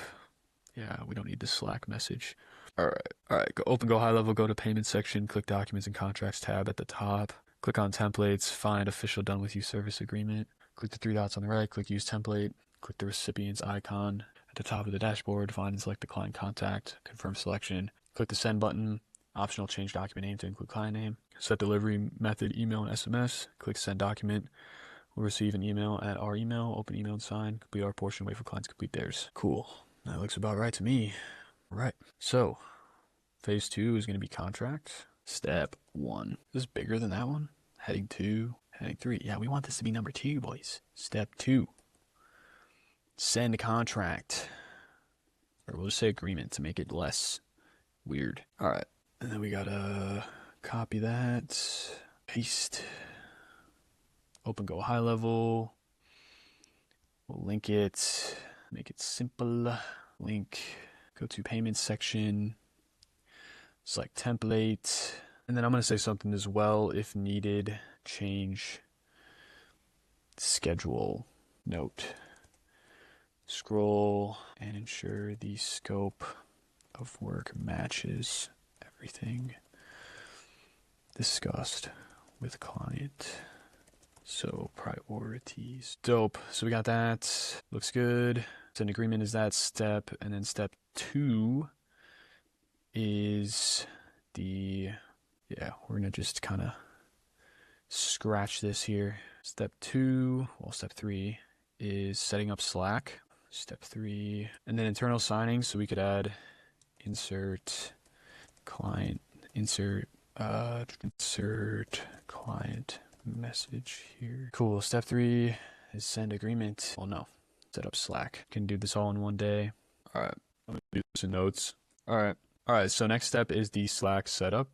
Yeah, we don't need the Slack message. All right. Go high level, go to payment section, click documents and contracts tab at the top. Click on templates, find official done with you service agreement. Click the three dots on the right, click use template, click the recipient's icon, and At the top of the dashboard, find and select the client contact, confirm selection, click the send button, optional change document name to include client name, set delivery method, email and SMS, click send document, we'll receive an email at our email, open email and sign, complete our portion, wait for clients to complete theirs. Cool, that looks about right to me. Right, so phase 2 is going to be contract. Step 1, this is bigger than that one. Heading 2, heading 3, yeah, we want this to be number 2, boys. Step 2, send a contract, or we'll just say agreement to make it less weird. All right, and then we gotta copy that, paste, open go high level, we'll link it, make it simple, link, go to payments section, select template, and then I'm gonna say something as well, if needed, change schedule note. Scroll and ensure the scope of work matches everything discussed with client. So priorities. Dope. So we got that. Looks good. So an agreement is that step. And then step 2 is the, yeah, we're going to just kind of scratch this here. Step 2, well, step 3 is setting up Slack. Step 3, and then internal signing. So we could add insert client, insert client message here. Cool. Step 3 is send agreement. Well, no, set up Slack. Can do this all in one day. All right, I'm gonna do this in notes. All right. So next step is the Slack setup.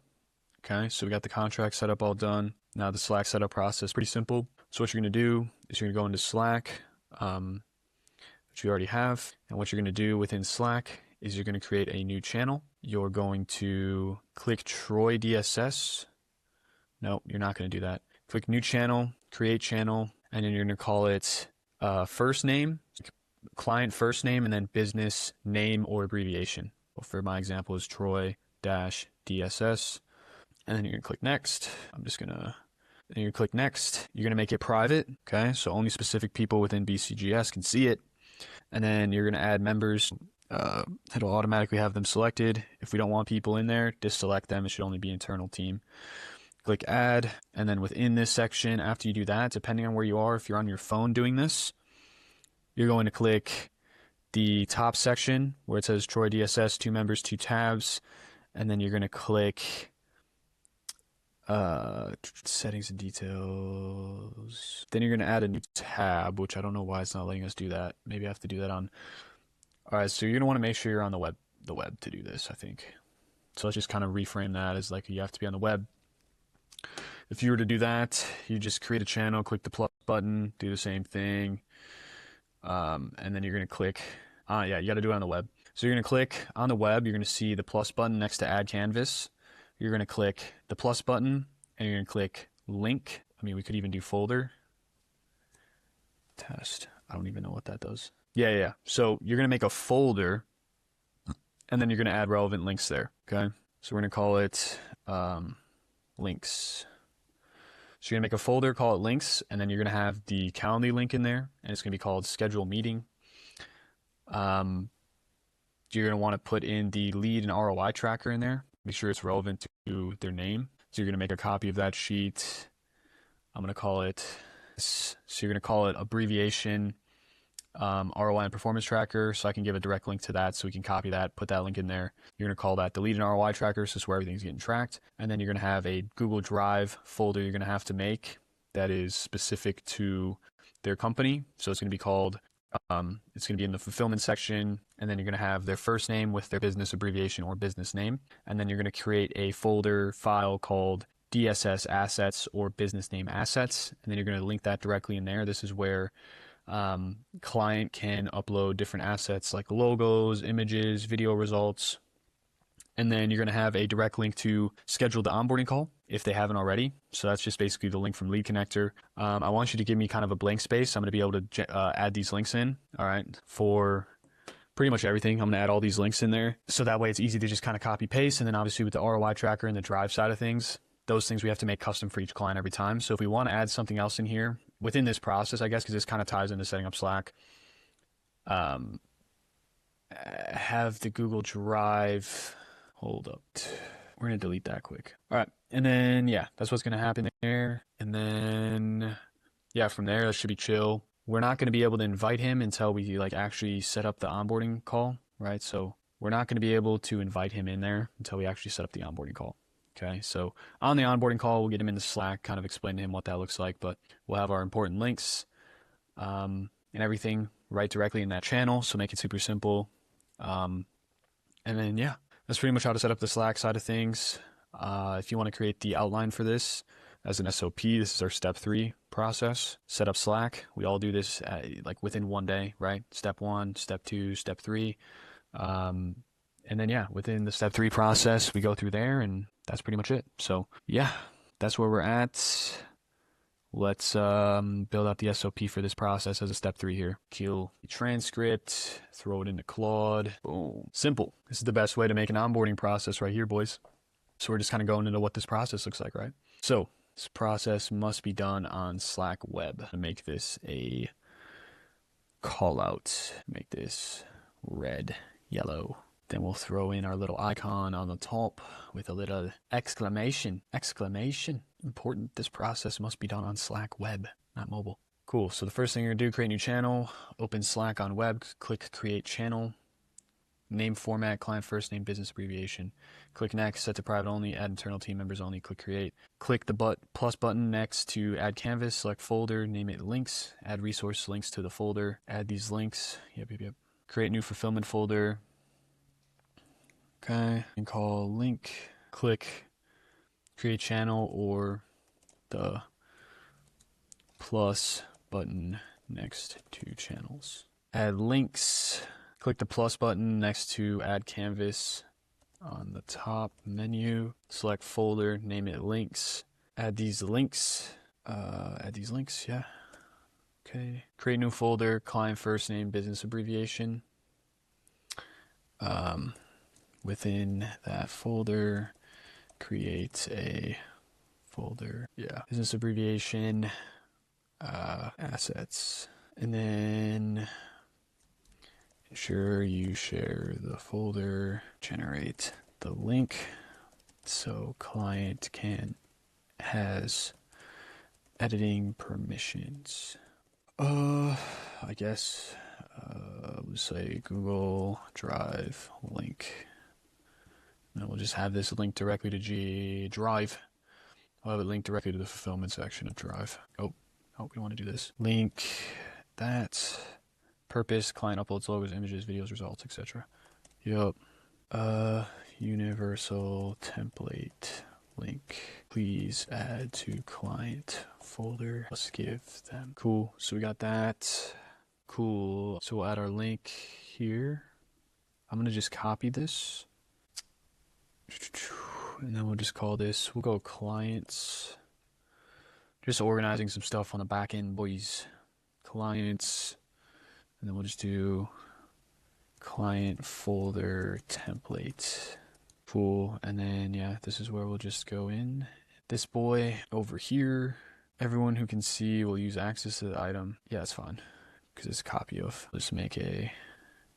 Okay, so we got the contract setup all done. Now the Slack setup process, pretty simple. So what you're gonna do is you're gonna go into Slack, which you already have. And what you're going to do within Slack is you're going to create a new channel. You're going to click Troy DSS. No, you're not going to do that. Click new channel, create channel, and then you're going to call it first name, client first name, and then business name or abbreviation. Well, for my example is Troy-DSS. And then you're going to click next. Then you click next. You're going to make it private. Okay, so only specific people within BCGS can see it. And then you're going to add members. It'll automatically have them selected. If we don't want people in there, deselect them. It should only be internal team. Click add. And then within this section, after you do that, depending on where you are, if you're on your phone doing this, you're going to click the top section where it says Troy DSS, 2 members, 2 tabs. And then you're going to click settings and details. Then you're going to add a new tab, which I don't know why it's not letting us do that. Maybe I have to do that on. All right, so you're going to want to make sure you're on the web to do this, I think. So let's just kind of reframe that as like you have to be on the web. If you were to do that, you just create a channel, click the plus button, do the same thing. And then you're going to click, yeah, you got to do it on the web. So you're going to click on the web, you're going to see the plus button next to add canvas. You're going to click the plus button and you're going to click link. I mean, we could even do folder. Test. I don't even know what that does. Yeah. So you're going to make a folder and then you're going to add relevant links there. Okay. So we're going to call it links. So you're going to make a folder, call it links, and then you're going to have the Calendly link in there and it's going to be called schedule meeting. You're going to want to put in the lead and ROI tracker in there. Make sure it's relevant to their name. So you're going to make a copy of that sheet. I'm going to call it, so you're going to call it abbreviation ROI and performance tracker. So I can give a direct link to that so we can copy that, put that link in there. You're going to call that the lead and ROI tracker. So it's where everything's getting tracked. And then you're going to have a Google Drive folder you're going to have to make that is specific to their company. So it's going to be called it's going to be in the fulfillment section, and then you're going to have their first name with their business abbreviation or business name, and then you're going to create a folder file called DSS assets or business name assets, and then you're going to link that directly in there. This is where client can upload different assets like logos, images, video results, and then you're going to have a direct link to schedule the onboarding call if they haven't already. So that's just basically the link from Lead Connector. I want you to give me kind of a blank space. I'm going to be able to add these links in, all right, for pretty much everything. I'm going to add all these links in there. So that way it's easy to just kind of copy paste. And then obviously with the ROI tracker and the Drive side of things, those things we have to make custom for each client every time. So if we want to add something else in here within this process, I guess, because this kind of ties into setting up Slack, have the Google Drive. Hold up. We're going to delete that quick. All right. And then, yeah, that's what's going to happen there. And then, yeah, from there, that should be chill. We're not going to be able to invite him until we like actually set up the onboarding call, right? So we're not going to be able to invite him in there until we actually set up the onboarding call. Okay, so on the onboarding call, we'll get him into Slack, kind of explain to him what that looks like, but we'll have our important links and everything right directly in that channel, so make it super simple. And then, yeah, that's pretty much how to set up the Slack side of things. If you want to create the outline for this as an SOP, this is our step 3 process. Set up Slack. We all do this like within one day, right? Step 1, step 2, step 3. And then, yeah, within the step 3 process, we go through there, and that's pretty much it. So, yeah, that's where we're at. Let's build out the SOP for this process as a step 3 here. Kill the transcript, throw it into Claude. Boom. Simple. This is the best way to make an onboarding process right here, boys. So we're just kind of going into what this process looks like, right? So this process must be done on Slack web. To make this a call out, make this red, yellow. Then we'll throw in our little icon on the top with a little exclamation. Exclamation. Important, this process must be done on Slack web, not mobile. Cool, so the first thing you're gonna do, create a new channel, open Slack on web, click create channel, name format, client first name, business abbreviation. Click next, set to private only, add internal team members only, click create. Click the plus button next to add canvas, select folder, name it links, add resource links to the folder, add these links, yep. Create new fulfillment folder. Okay, and call link, click create channel or the plus button next to channels. Add links, click the plus button next to add canvas on the top menu, select folder, name it links, add these links, yeah. Okay, create new folder, client first name, business abbreviation. Within that folder, create a folder, yeah, business abbreviation, assets, and then ensure you share the folder, generate the link so client has editing permissions. I guess let's say Google Drive link. And we'll just have this linked directly to G Drive. I'll have it linked directly to the fulfillment section of Drive. Oh, we want to do this. Link that. Purpose, client uploads logos, images, videos, results, etc. Yup. Universal template link. Please add to client folder. Let's give them. Cool. So we got that. Cool. So we'll add our link here. I'm going to just copy this. And then we'll just call this, we'll go clients. Just organizing some stuff on the back end, boys. Clients. And then we'll just do client folder template. Cool. And then, yeah, this is where we'll just go in. This boy over here. Everyone who can see will use access to the item. Yeah, that's fine. Because it's a copy of. Let's make a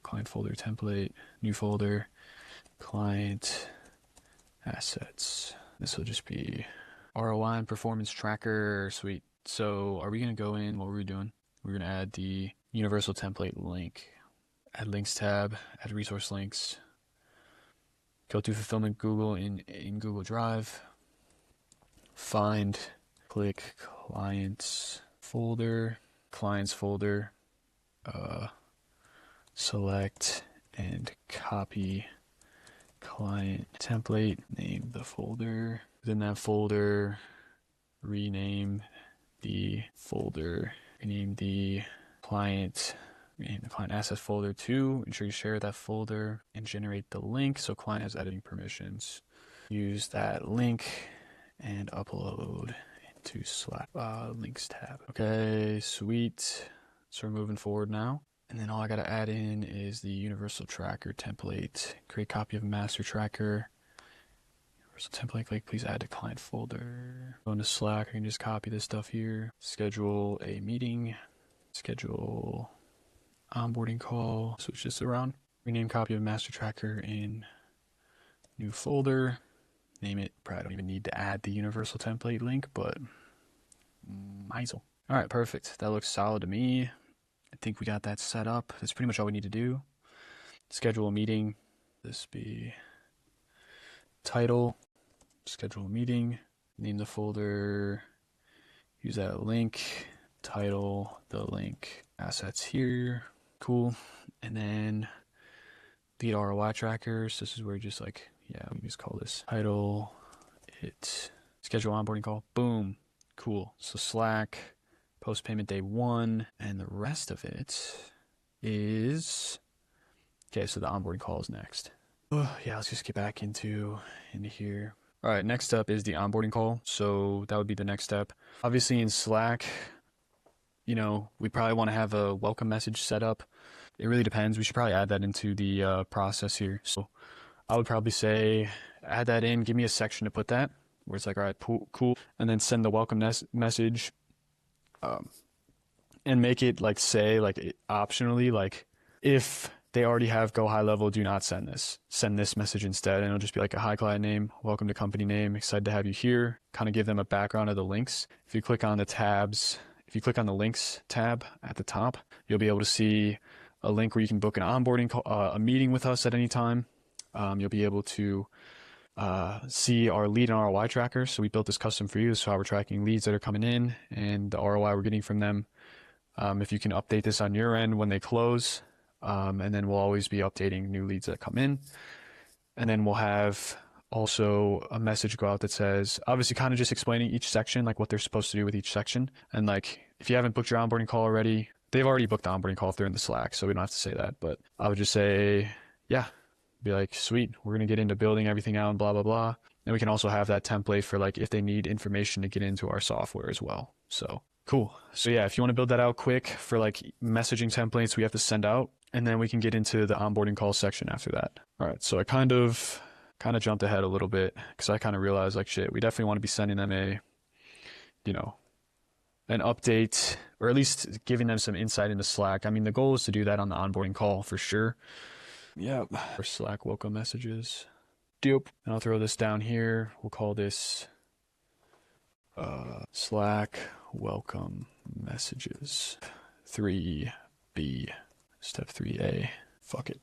client folder template, new folder, client assets. This will just be ROI and performance tracker. Sweet. So are we going to go in, what were we doing? We're going to add the universal template link. Add links tab, add resource links. Go to fulfillment Google in Google Drive. Find, click clients folder, select and copy client template, name the folder. Within that folder, rename the folder, rename the client asset folder to. Ensure you share that folder and generate the link so client has editing permissions. Use that link and upload into Slack links tab. Okay, sweet. So we're moving forward now. And then all I gotta add in is the universal tracker template. Create copy of master tracker. Universal template, click, please add to client folder. Go into Slack, I can just copy this stuff here. Schedule a meeting. Schedule onboarding call. Switch this around. Rename copy of master tracker in new folder. Name it. Probably don't even need to add the universal template link, but Meisel. All right, perfect. That looks solid to me. I think we got that set up. That's pretty much all we need to do. Schedule a meeting. This be title. Schedule a meeting. Name the folder. Use that link. Title, the link. Assets here. Cool. And then lead ROI trackers. This is where you just like, yeah, we just call this title. Hit schedule onboarding call. Boom. Cool. So Slack, post payment day 1, and the rest of it is okay. So the onboarding call is next. Yeah, let's just get back into here. All right, next up is the onboarding call. So that would be the next step. Obviously in Slack, you know, we probably want to have a welcome message set up. It really depends. We should probably add that into the process here. So I would probably say add that in. Give me a section to put that where it's like, all right, cool. And then send the welcome message and make it like say like optionally, like if they already have go high level, do not send this. Send this message instead. And it'll just be like a hi client name, welcome to company name, excited to have you here. Kind of give them a background of the links. If you click on the tabs, if you click on the links tab at the top, you'll be able to see a link where you can book an onboarding call, a meeting with us at any time. You'll be able to see our lead and ROI trackers. So we built this custom for you. So how we're tracking leads that are coming in and the ROI we're getting from them. If you can update this on your end when they close, and then we'll always be updating new leads that come in. And then we'll have also a message go out that says, obviously kind of just explaining each section, like what they're supposed to do with each section. And like, if you haven't booked your onboarding call already, they've already booked the onboarding call if they're in the Slack. So we don't have to say that, but I would just say, yeah, be like, sweet, we're going to get into building everything out and blah, blah, blah. And we can also have that template for like, if they need information to get into our software as well. So cool. So yeah, if you want to build that out quick for like messaging templates we have to send out, and then we can get into the onboarding call section after that. All right. So I kind of jumped ahead a little bit because I kind of realized like, shit, we definitely want to be sending them a, you know, an update or at least giving them some insight into Slack. I mean, the goal is to do that on the onboarding call for sure. Yep. Or Slack welcome messages. Dope. And I'll throw this down here. We'll call this Slack welcome messages 3B, step 3A. Fuck it.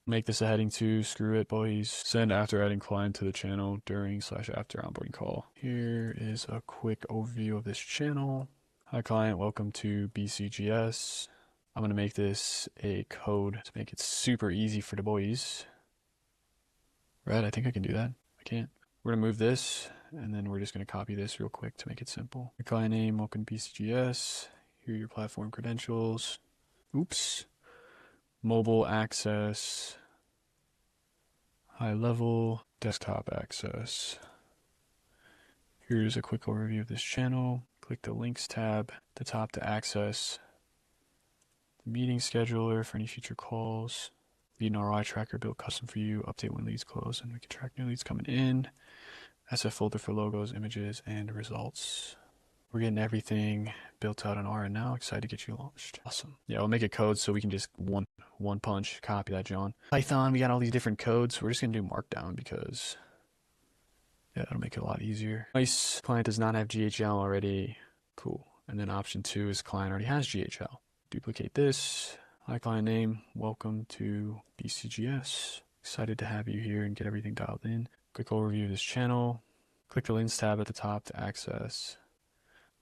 Make this a heading 2. Screw it, boys. Send after adding client to the channel during/after onboarding call. Here is a quick overview of this channel. Hi client, welcome to BCGS. I'm going to make this a code to make it super easy for the boys. Right, I think I can do that. I can't. We're going to move this, and then we're just going to copy this real quick to make it simple. Your client name, welcome to BCGS. Here are your platform credentials. Oops. Mobile access. High level. Desktop access. Here's a quick overview of this channel. Click the links tab at the top to access the meeting scheduler for any future calls. Lead and ROI tracker built custom for you. Update when leads close, and we can track new leads coming in. SF folder for logos, images, and results. We're getting everything built out on our end now. Excited to get you launched. Awesome. Yeah, we'll make a code so we can just one punch copy that, John. Python, we got all these different codes. We're just gonna do Markdown because yeah, it'll make it a lot easier. Nice. Client does not have GHL already. Cool. And then option 2 is client already has GHL. Duplicate this. Hi client name. Welcome to BCGS. Excited to have you here and get everything dialed in. Quick overview of this channel. Click the links tab at the top to access.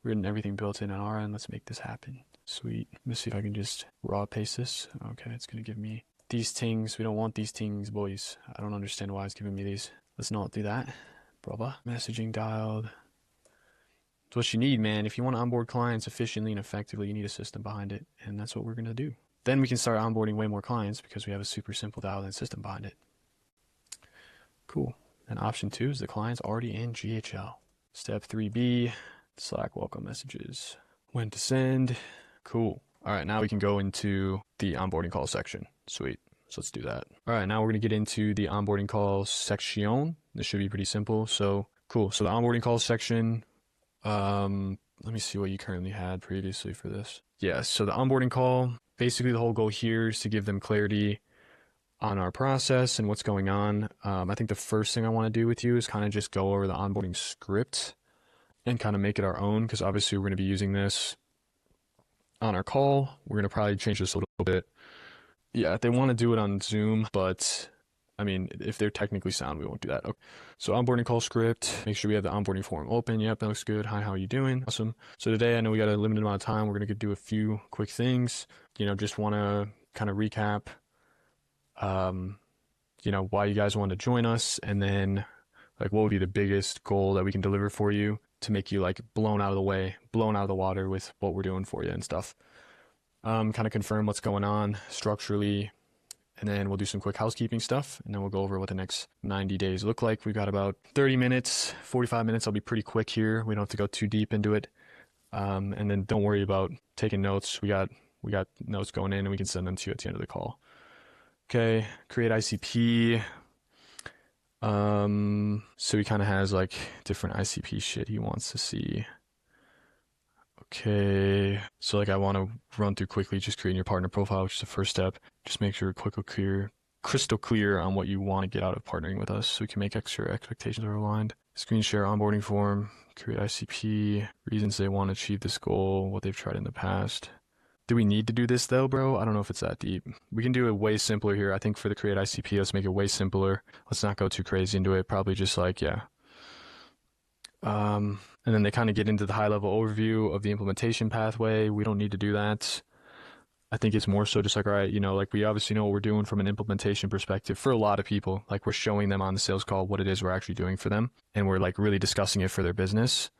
We're getting everything built in on our end. Let's make this happen. Sweet. Let's see if I can just raw paste this. Okay, it's going to give me these things. We don't want these things, boys. I don't understand why it's giving me these. Let's not do that. Brother. Messaging dialed. It's what you need, man. If you want to onboard clients efficiently and effectively, you need a system behind it. And that's what we're going to do. Then we can start onboarding way more clients because we have a super simple dialed-in system behind it. Cool. And option 2 is the client's already in GHL. Step 3B, Slack welcome messages. When to send. Cool. All right, now we can go into the onboarding call section. Sweet. So let's do that. All right, now we're going to get into the onboarding call section. This should be pretty simple. So cool. So the onboarding call section, let me see what you currently had previously for this. Yeah, so the onboarding call, basically the whole goal here is to give them clarity on our process and what's going on. I think the first thing I want to do with you is kind of just go over the onboarding script and kind of make it our own, because obviously we're going to be using this on our call. We're going to probably change this a little bit. Yeah, they want to do it on Zoom, but I mean, if they're technically sound, we won't do that. Okay. So onboarding call script, make sure we have the onboarding form open. Yep, that looks good. Hi, how are you doing? Awesome. So today, I know we got a limited amount of time. We're going to do a few quick things. Just want to kind of recap, why you guys want to join us, and then like what would be the biggest goal that we can deliver for you to make you like blown out of the water with what we're doing for you and stuff. Kind of confirm what's going on structurally, and then we'll do some quick housekeeping stuff, and then we'll go over what the next 90 days look like. We've got about 30 minutes, 45 minutes. I'll be pretty quick here. We don't have to go too deep into it. And then don't worry about taking notes. We got notes going in, and we can send them to you at the end of the call. Okay, create ICP. So he kind of has like different ICP shit he wants to see. Okay, so like I want to run through quickly just creating your partner profile, which is the first step. Just make sure crystal clear on what you want to get out of partnering with us, so we can make sure expectations are aligned. Screen share onboarding form, create ICP, reasons they want to achieve this goal, what they've tried in the past. Do we need to do this though, bro? I don't know if it's that deep. We can do it way simpler here. I think for the create ICP, let's make it way simpler. Let's not go too crazy into it. Probably just like, yeah. And then they kind of get into the high level overview of the implementation pathway. We don't need to do that. I think it's more so just like, all right, like we obviously know what we're doing from an implementation perspective for a lot of people. Like we're showing them on the sales call what it is we're actually doing for them, and we're like really discussing it for their business.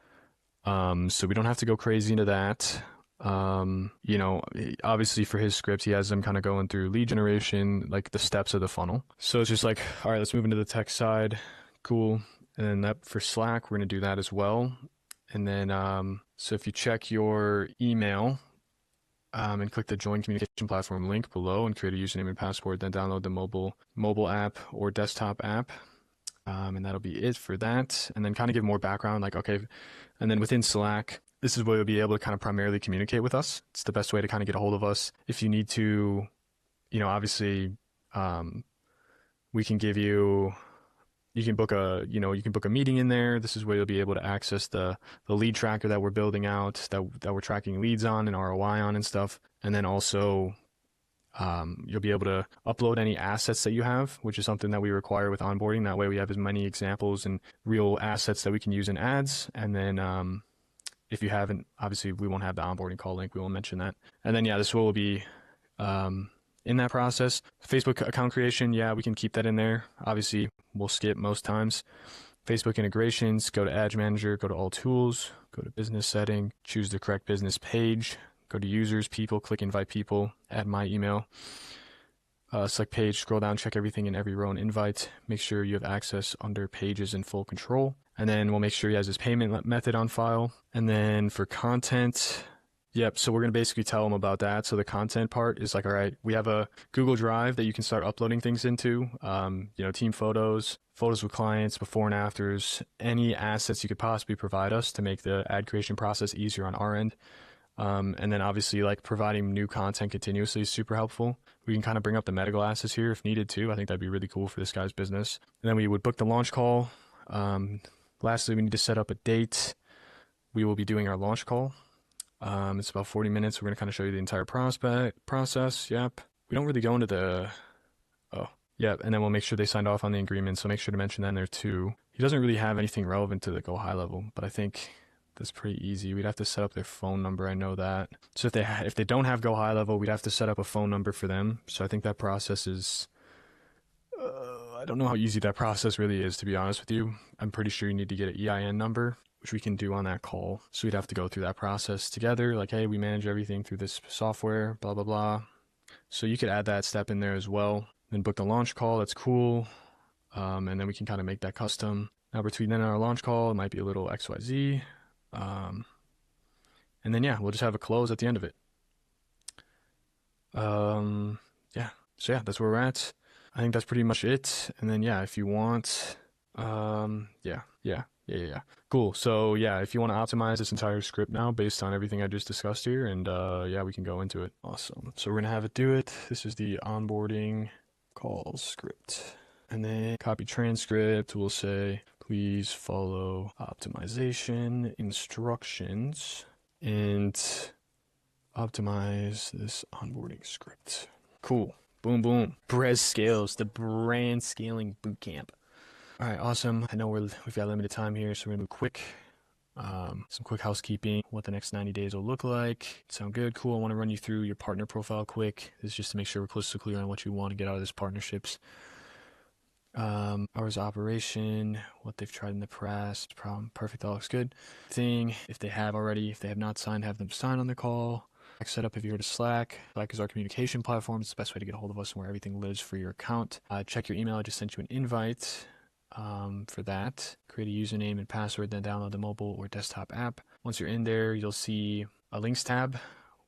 So we don't have to go crazy into that. Obviously for his script, he has them kind of going through lead generation, like the steps of the funnel. So it's just like, all right, let's move into the tech side. Cool. And then that for Slack, we're going to do that as well. And then, so if you check your email, and click the join communication platform link below and create a username and password, then download the mobile app or desktop app. And that'll be it for that. And then kind of give more background, like, okay, and then within Slack, this is where you'll be able to kind of primarily communicate with us. It's the best way to kind of get a hold of us. If you need to, obviously, we can give you, you can book a meeting in there. This is where you'll be able to access the lead tracker that we're building out, that we're tracking leads on and ROI on and stuff. And then also, you'll be able to upload any assets that you have, which is something that we require with onboarding. That way we have as many examples and real assets that we can use in ads. And then, if you haven't, obviously we won't have the onboarding call link. We won't mention that. And then, yeah, this will be, in that process. Facebook account creation, yeah, we can keep that in there. Obviously, we'll skip most times. Facebook integrations, go to Ads Manager, go to All Tools, go to Business Setting, choose the correct business page, go to Users, People, click Invite People, add my email. Select Page, scroll down, check everything in every row and invite. Make sure you have access under Pages in full control. And then we'll make sure he has his payment method on file. And then for content, yep, so we're going to basically tell them about that. So the content part is like, all right, we have a Google Drive that you can start uploading things into, team photos with clients, before and afters, any assets you could possibly provide us to make the ad creation process easier on our end. And then obviously like providing new content continuously is super helpful. We can kind of bring up the meta glasses here if needed too. I think that'd be really cool for this guy's business. And then we would book the launch call. Lastly, we need to set up a date. We will be doing our launch call. It's about 40 minutes. We're going to kind of show you the entire process. Yep. We don't really go into yep. And then we'll make sure they signed off on the agreement. So make sure to mention that in there too. He doesn't really have anything relevant to the go high level, but I think that's pretty easy. We'd have to set up their phone number. I know that. So if they don't have go high level, we'd have to set up a phone number for them. So I think that process is, I don't know how easy that process really is, to be honest with you. I'm pretty sure you need to get an EIN number, which we can do on that call. So we'd have to go through that process together. Like, hey, we manage everything through this software, blah, blah, blah. So you could add that step in there as well. Then book the launch call. That's cool. And then we can kind of make that custom. Now between then and our launch call, it might be a little XYZ. And then, yeah, we'll just have a close at the end of it. Yeah. So yeah, that's where we're at. I think that's pretty much it. And then, yeah, if you want, yeah. Cool. So yeah, if you want to optimize this entire script now based on everything I just discussed here, and yeah, we can go into it. Awesome. So we're gonna have it do it. This is the onboarding call script. And then copy transcript, we'll say, please follow optimization instructions and optimize this onboarding script. Cool. Boom, boom. Brez Scales, the brand scaling bootcamp. All right, awesome. I know we've got limited time here, so we're gonna move quick. Some quick housekeeping, what the next 90 days will look like. Sound good? Cool. I want to run you through your partner profile quick. This is just to make sure we're close to clear on what you want to get out of this partnerships. Hours of operation, what they've tried in the past. Problem, perfect, all looks good. If they have already, if they have not signed, have them sign on the call. Setup if you go to Slack. Slack is our communication platform. It's the best way to get a hold of us and where everything lives for your account. Check your email. I just sent you an invite for that. Create a username and password, then download the mobile or desktop app. Once you're in there, you'll see a links tab,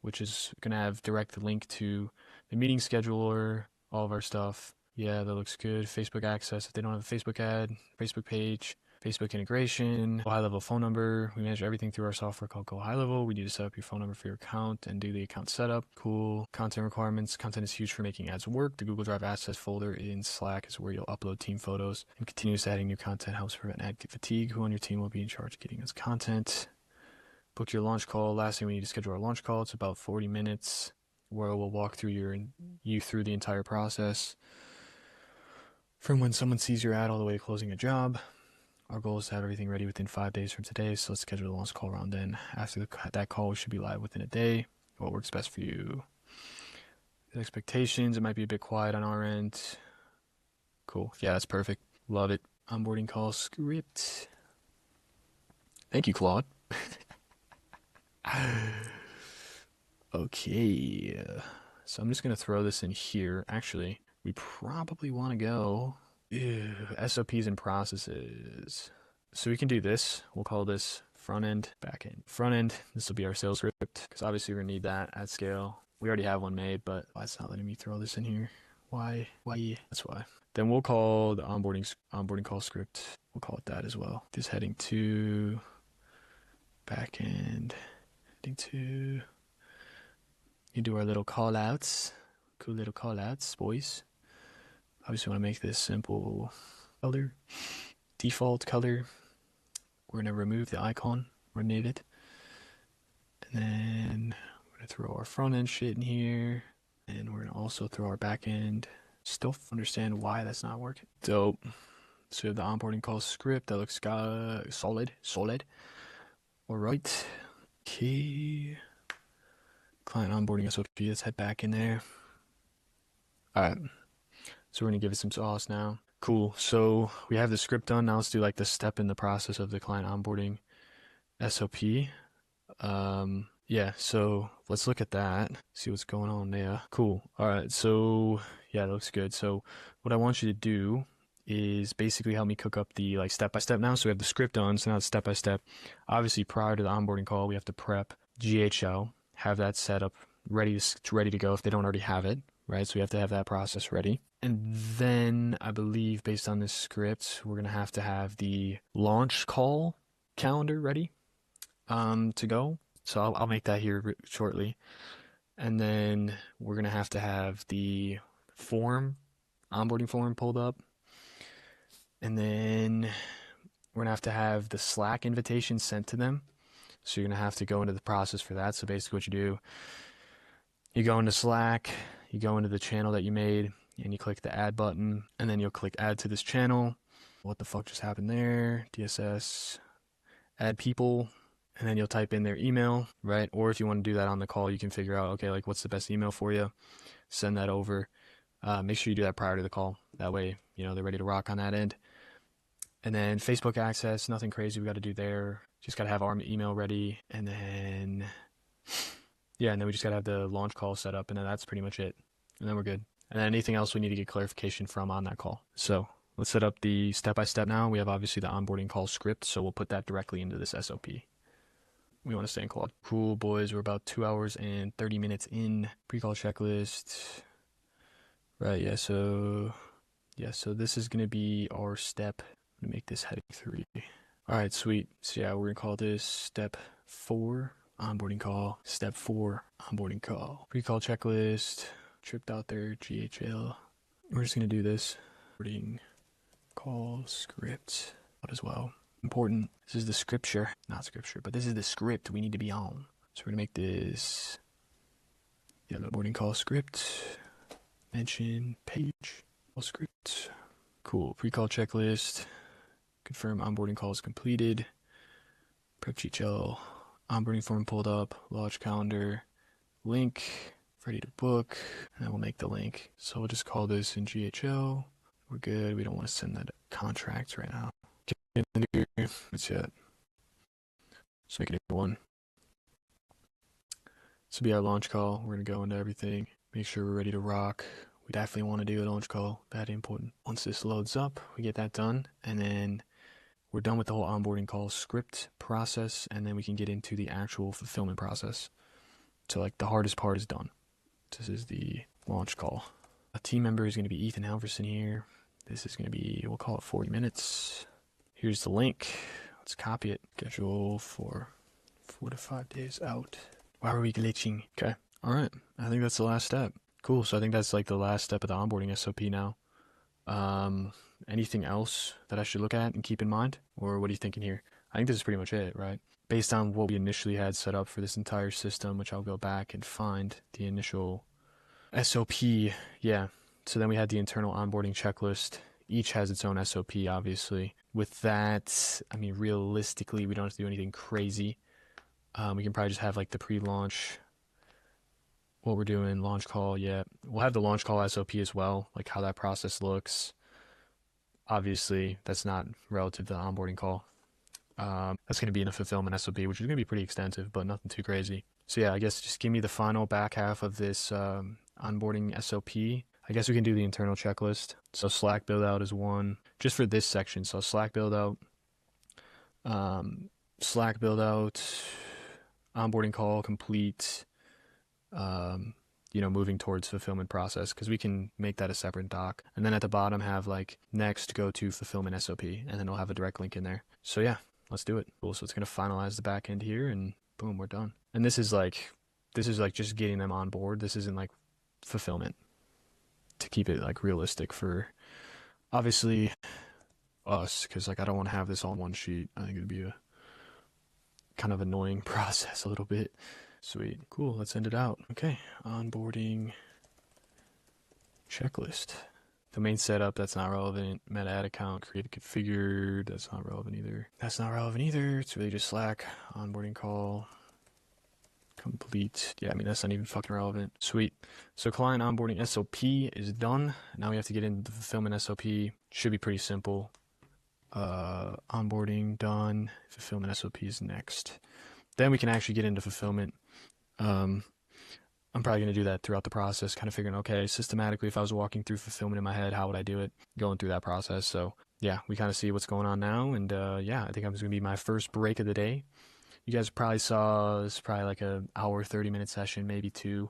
which is going to have direct link to the meeting scheduler, all of our stuff. Yeah, that looks good. Facebook access if they don't have a Facebook ad, Facebook page, Facebook integration, high level phone number. We manage everything through our software called Go High Level. We need to set up your phone number for your account and do the account setup. Cool. Content requirements. Content is huge for making ads work. The Google Drive Assets folder in Slack is where you'll upload team photos, and continuous adding new content helps prevent ad fatigue. Who on your team will be in charge of getting us content? Book your launch call. Last thing, we need to schedule our launch call. It's about 40 minutes where we'll walk through you through the entire process from when someone sees your ad all the way to closing a job. Our goal is to have everything ready within 5 days from today, so let's schedule the launch call around then. After that call, we should be live within a day. What works best for you? The expectations, it might be a bit quiet on our end. Cool. Yeah, that's perfect. Love it. Onboarding call script. Thank you, Claude. Okay. So I'm just going to throw this in here. Actually, we probably want to go SOPs and processes. So we can do this. We'll call this front end, back end. Front end, this will be our sales script, because obviously we're going to need that at scale. We already have one made, but why it's not letting me throw this in here? Why? That's why. Then we'll call the onboarding call script. We'll call it that as well. This heading to back end, heading to. You do our little call outs. Cool little call outs, boys. Obviously want to make this simple color, default color. We're going to remove the icon, remove it. And then we're going to throw our front end shit in here. And we're going to also throw our back end. Still understand why that's not working. Dope. So we have the onboarding call script. That looks solid. All right. Okay. Client onboarding SOP. Let's head back in there. All right. So we're going to give it some sauce now. Cool. So we have the script done. Now let's do like the step in the process of the client onboarding SOP. Yeah, so let's look at that. See what's going on there. Cool. All right. So yeah, that looks good. So what I want you to do is basically help me cook up the like step-by-step now. So we have the script done. So now it's step-by-step. Obviously, prior to the onboarding call, we have to prep GHL, have that set up ready to go if they don't already have it, right? So we have to have that process ready. And then I believe based on this script, we're going to have the launch call calendar ready to go. So I'll make that here shortly. And then we're going to have the onboarding form pulled up. And then we're going to have the Slack invitation sent to them. So you're going to have to go into the process for that. So basically what you do, you go into Slack, you go into the channel that you made, and you click the add button, and then you'll click add to this channel. What the fuck just happened there? DSS, add people, and then you'll type in their email, right? Or if you want to do that on the call, you can figure out, okay, like what's the best email for you, send that over. Make sure you do that prior to the call. That way, they're ready to rock on that end. And then Facebook access, nothing crazy we got to do there. Just got to have our email ready. And then, yeah, and then we just got to have the launch call set up, and then that's pretty much it. And then we're good. And then anything else we need to get clarification from on that call. So let's set up the step-by-step now. We have obviously the onboarding call script, so we'll put that directly into this SOP. We want to stay in Claude. Cool, boys. We're about 2 hours and 30 minutes in. Pre-call checklist. Right, yeah, so this is going to be our step. I'm going to make this heading 3. All right, sweet. So yeah, we're going to call this step 4, onboarding call. Step 4, onboarding call. Pre-call checklist. Tripped out there, GHL. we're just going to do this. Onboarding call script as well. Important. This is the scripture, not scripture, but this is the script we need to be on. So we're going to make this onboarding call script. Mention page call script. Cool. Pre-call checklist. Confirm onboarding call is completed. Prep GHL. Onboarding form pulled up. Launch calendar. Link. Ready to book. And we'll make the link. So we'll just call this in GHL. We're good. We don't want to send that contract right now. That's it. Let's make a new one. This will be our launch call. We're going to go into everything. Make sure we're ready to rock. We definitely want to do a launch call. That important. Once this loads up, we get that done. And then we're done with the whole onboarding call script process. And then we can get into the actual fulfillment process. So like the hardest part is done. This is the launch call. A team member is going to be Ethan Halverson here. This is going to be, we'll call it 40 minutes. Here's the link. Let's copy it. Schedule for 4 to 5 days out. Why are we glitching? Okay. All right. I think that's the last step. Cool. So I think that's like the last step of the onboarding SOP now. Anything else that I should look at and keep in mind? Or what are you thinking here? I think this is pretty much it, right? Based on what we initially had set up for this entire system, which I'll go back and find the initial SOP. Yeah. So then we had the internal onboarding checklist. Each has its own SOP, obviously. With that, I mean, realistically, we don't have to do anything crazy. We can probably just have like the pre-launch, what we're doing, launch call. Yeah, we'll have the launch call SOP as well, like how that process looks. Obviously, that's not relative to the onboarding call. That's going to be in a fulfillment SOP, which is going to be pretty extensive, but nothing too crazy. So yeah, I guess just give me the final back half of this onboarding SOP. I guess we can do the internal checklist. So Slack build out is one, just for this section. So Slack build out, onboarding call complete, moving towards fulfillment process, because we can make that a separate doc. And then at the bottom have like next go to fulfillment SOP, and then it'll have a direct link in there. So yeah, let's do it. Cool. So it's going to finalize the back end here, and boom, we're done. And this is like just getting them on board. This isn't like fulfillment, to keep it like realistic for obviously us, because like I don't want to have this all in one sheet. I think it'd be a kind of annoying process a little bit. Sweet. Cool. Let's end it out. Okay. Onboarding checklist. Domain setup, that's not relevant. Meta ad account, created configured, that's not relevant either. That's not relevant either. It's really just Slack. Onboarding call complete. Yeah, I mean, that's not even fucking relevant. Sweet. So client onboarding SOP is done. Now we have to get into the fulfillment SOP. Should be pretty simple. Onboarding done. Fulfillment SOP is next. Then we can actually get into fulfillment. I'm probably going to do that throughout the process, kind of figuring, okay, systematically, if I was walking through fulfillment in my head, how would I do it? Going through that process. So yeah, we kind of see what's going on now. And yeah, I think I'm going to be my first break of the day. You guys probably saw it's probably like an hour, 30-minute session, maybe 2.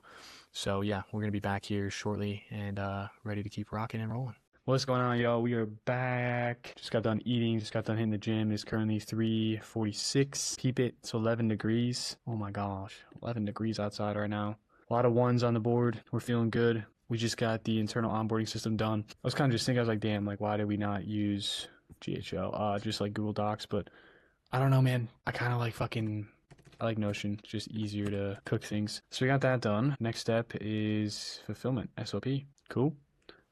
So yeah, we're going to be back here shortly and ready to keep rocking and rolling. What's going on, y'all? We are back. Just got done eating, just got done hitting the gym. It's currently 3:46. Keep it, it's 11 degrees. Oh my gosh, 11 degrees outside right now. A lot of ones on the board. We're feeling good. We just got the internal onboarding system done. I was kind of just thinking, I was like, damn, like, why did we not use GHL? Just like Google Docs, but I don't know, man. I kind of like I like Notion. It's just easier to cook things. So we got that done. Next step is fulfillment, SOP. Cool.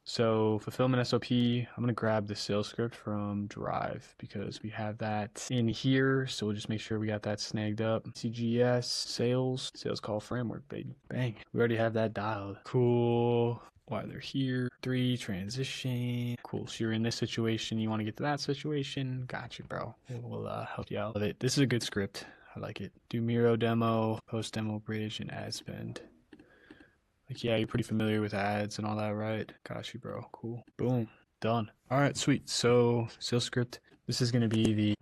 So fulfillment SOP, I'm going to grab the sales script from Drive because we have that in here. So we'll just make sure we got that snagged up. CGS, sales call framework, baby. Bang. We already have that dialed. Cool. Why they're here. 3, transition. Cool. So you're in this situation. You want to get to that situation. Gotcha, bro. We'll help you out with it. This is a good script. I like it. Do Miro demo, post demo bridge, and ad spend. Like, yeah, you're pretty familiar with ads and all that, right? Got you, bro. Cool. Boom. Done. All right, sweet. So sales script. This is going to be the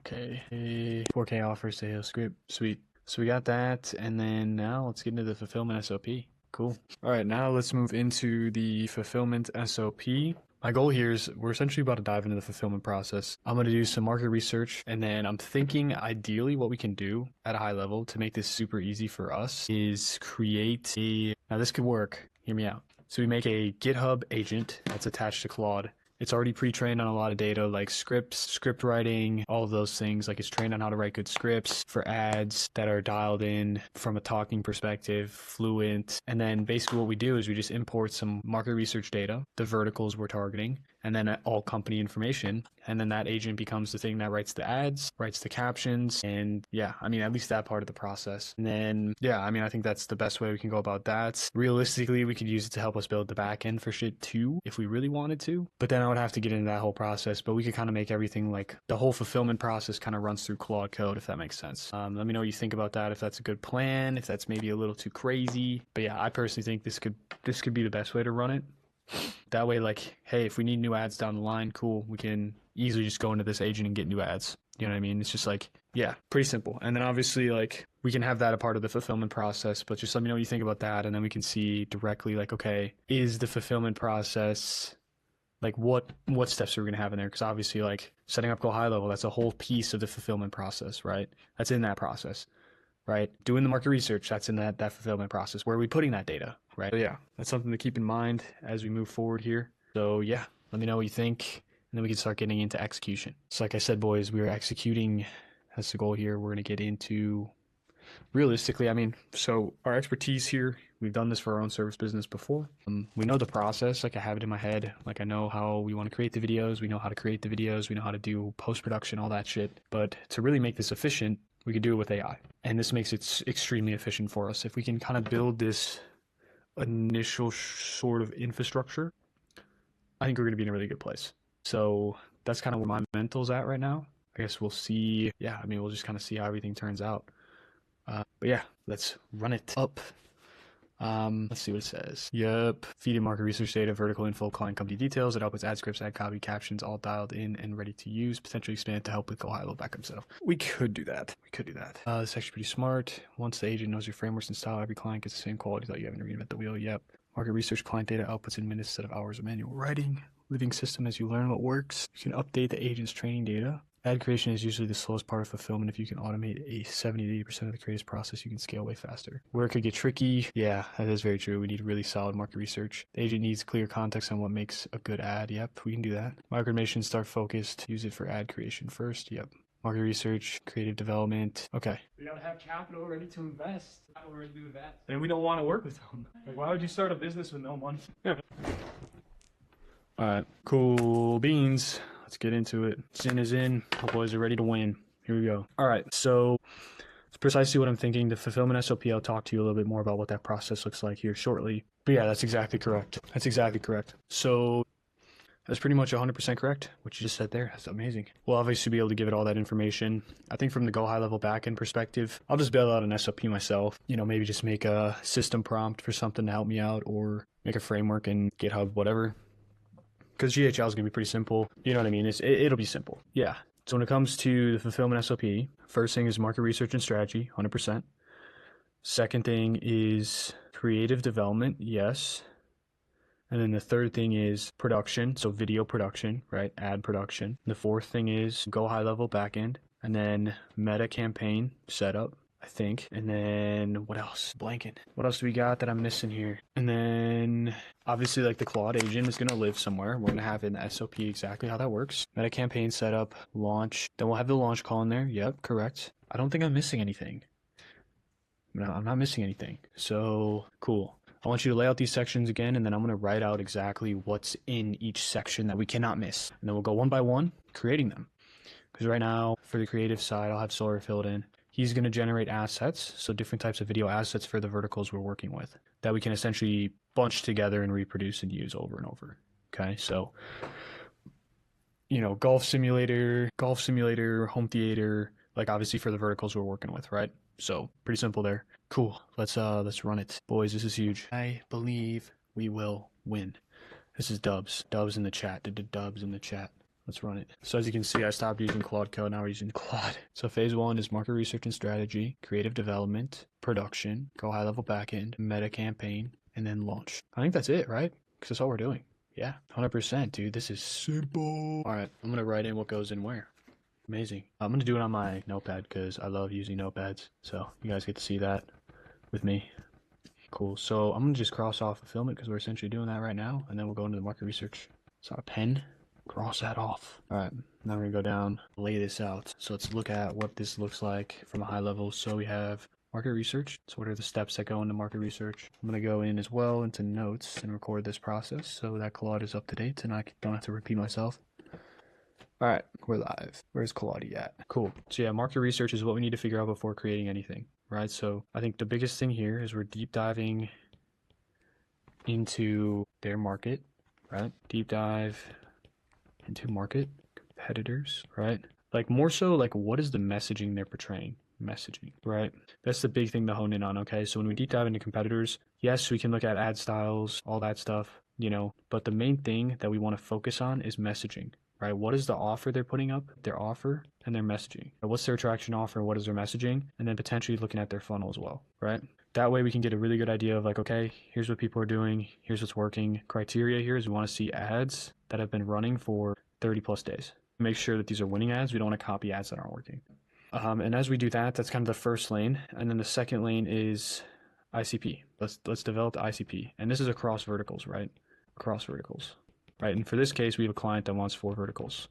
4K offer sales script. Sweet. So we got that. And then now let's get into the fulfillment SOP. Cool. All right, now let's move into the fulfillment SOP. My goal here is we're essentially about to dive into the fulfillment process. I'm going to do some market research, and then I'm thinking ideally what we can do at a high level to make this super easy for us is create a, now this could work, hear me out. So we make a GitHub agent that's attached to Claude. It's already pre-trained on a lot of data like scripts, script writing, all of those things. Like it's trained on how to write good scripts for ads that are dialed in from a talking perspective, fluent. And then basically what we do is we just import some market research data, the verticals we're targeting, and then all company information. And then that agent becomes the thing that writes the ads, writes the captions, and yeah, I mean, at least that part of the process. And then, yeah, I mean, I think that's the best way we can go about that. Realistically, we could use it to help us build the back end for shit too, if we really wanted to. But then I would have to get into that whole process, but we could kind of make everything like the whole fulfillment process kind of runs through Claude Code, if that makes sense. Let me know what you think about that, if that's a good plan, if that's maybe a little too crazy. But yeah, I personally think this could be the best way to run it. That way, like, hey, if we need new ads down the line, cool, we can easily just go into this agent and get new ads. You know what I mean? It's just like, yeah, pretty simple. And then obviously, like, we can have that a part of the fulfillment process, but just let me know what you think about that. And then we can see directly, like, okay, is the fulfillment process, like, what steps are we going to have in there? Because obviously, like, setting up Go High Level, that's a whole piece of the fulfillment process, right? That's in that process. Right? Doing the market research, that's in that fulfillment process. Where are we putting that data, right? So yeah, that's something to keep in mind as we move forward here. So yeah, let me know what you think, and then we can start getting into execution. So like I said, boys, we are executing. That's the goal here. We're going to get into, realistically, I mean, so our expertise here, we've done this for our own service business before. We know the process, like I have it in my head. Like I know how we want to create the videos. We know how to create the videos. We know how to do post-production, all that shit. But to really make this efficient, we could do it with AI. And this makes it extremely efficient for us. If we can kind of build this initial sort of infrastructure, I think we're going to be in a really good place. So that's kind of where my mental's at right now. I guess we'll see. Yeah, I mean, we'll just kind of see how everything turns out. But yeah, let's run it up. Let's see what it says. Yep. Feeding market research data, vertical info, client company details. It outputs ad scripts, ad copy, captions, all dialed in and ready to use. Potentially expand to help with Go High Level backup setup. We could do that. This is actually pretty smart. Once the agent knows your frameworks and style, every client gets the same quality without you having to reinvent the wheel. Yep. Market research client data outputs in minutes instead of hours of manual writing. Living system as you learn what works. You can update the agent's training data. Ad creation is usually the slowest part of fulfillment. If you can automate a 70 to 80% of the creative process, you can scale way faster. Where it could get tricky, yeah, that is very true. We need really solid market research. The agent needs clear context on what makes a good ad. Yep, we can do that. Market automation, start focused. Use it for ad creation first. Yep. Market research, creative development. Okay. We gotta have capital ready to invest. Capital ready to invest. And we don't want to work with them. Like, why would you start a business with no money? Yeah. All right, cool beans. Let's get into it. Sin is in. The boys are ready to win. Here we go. All right, so it's precisely what I'm thinking. The fulfillment SOP, I'll talk to you a little bit more about what that process looks like here shortly. But yeah, that's exactly correct. So that's pretty much 100% correct. What you just said there, that's amazing. We'll obviously be able to give it all that information. I think from the Go High Level backend perspective, I'll just build out an SOP myself. You know, maybe just make a system prompt for something to help me out, or make a framework in GitHub, whatever. Because GHL is going to be pretty simple. You know what I mean? It'll be simple. Yeah. So when it comes to the fulfillment SOP, first thing is market research and strategy, 100%. Second thing is creative development, yes. And then the third thing is production, so video production, right? Ad production. The fourth thing is Go High Level backend. And then meta campaign setup, I think. And then what else? Blanking. What else do we got that I'm missing here? And then obviously, like, the Claude agent is going to live somewhere. We're going to have in the SOP exactly how that works. Meta campaign setup, launch. Then we'll have the launch call in there. Yep, correct. I don't think I'm missing anything. No, I'm not missing anything. So cool. I want you to lay out these sections again, and then I'm going to write out exactly what's in each section that we cannot miss. And then we'll go one by one, creating them. Because right now, for the creative side, I'll have Sawyer filled in. He's going to generate assets, so different types of video assets for the verticals we're working with that we can essentially bunch together and reproduce and use over and over. Okay, so, you know, golf simulator, home theater, like obviously for the verticals we're working with, right? So pretty simple there. Cool. Let's run it. Boys, this is huge. I believe we will win. This is dubs. Dubs in the chat. Dubs in the chat. Let's run it. So as you can see, I stopped using Claude Code. Now we're using Claude. So phase one is market research and strategy, creative development, production, Go High Level backend, meta campaign, and then launch. I think that's it, right? Because that's all we're doing. Yeah, 100%, dude. This is simple. All right, I'm going to write in what goes in where. Amazing. I'm going to do it on my notepad because I love using notepads. So you guys get to see that with me. Cool. So I'm gonna just cross off fulfillment because we're essentially doing that right now, and then we'll go into the market research. So a pen, cross that off. All right, now we're gonna go down, lay this out. So let's look at what this looks like from a high level. So we have market research. So what are the steps that go into market research? I'm gonna go in as well into notes and record this process so that Claude is up to date and I don't have to repeat myself. All right, we're live. Where's Claudia at? Cool. So yeah, market research is what we need to figure out before creating anything, right? So I think the biggest thing here is we're deep diving into their market, right? Deep dive into market competitors, right? Like more so like what is the messaging they're portraying? Messaging, right? That's the big thing to hone in on, okay? So when we deep dive into competitors, yes, we can look at ad styles, all that stuff, but the main thing that we want to focus on is messaging, right? What is the offer they're putting up, their offer, and their messaging? What's their attraction offer? What is their messaging? And then potentially looking at their funnel as well, right? That way we can get a really good idea of like, okay, here's what people are doing, here's what's working. Criteria here is we want to see ads that have been running for 30 plus days. Make sure that these are winning ads. We don't want to copy ads that aren't working. And as we do that, that's kind of the first lane. And then the second lane is ICP. Let's develop the ICP. And this is across verticals, right? Across verticals, right? And for this case, we have a client that wants 4 verticals,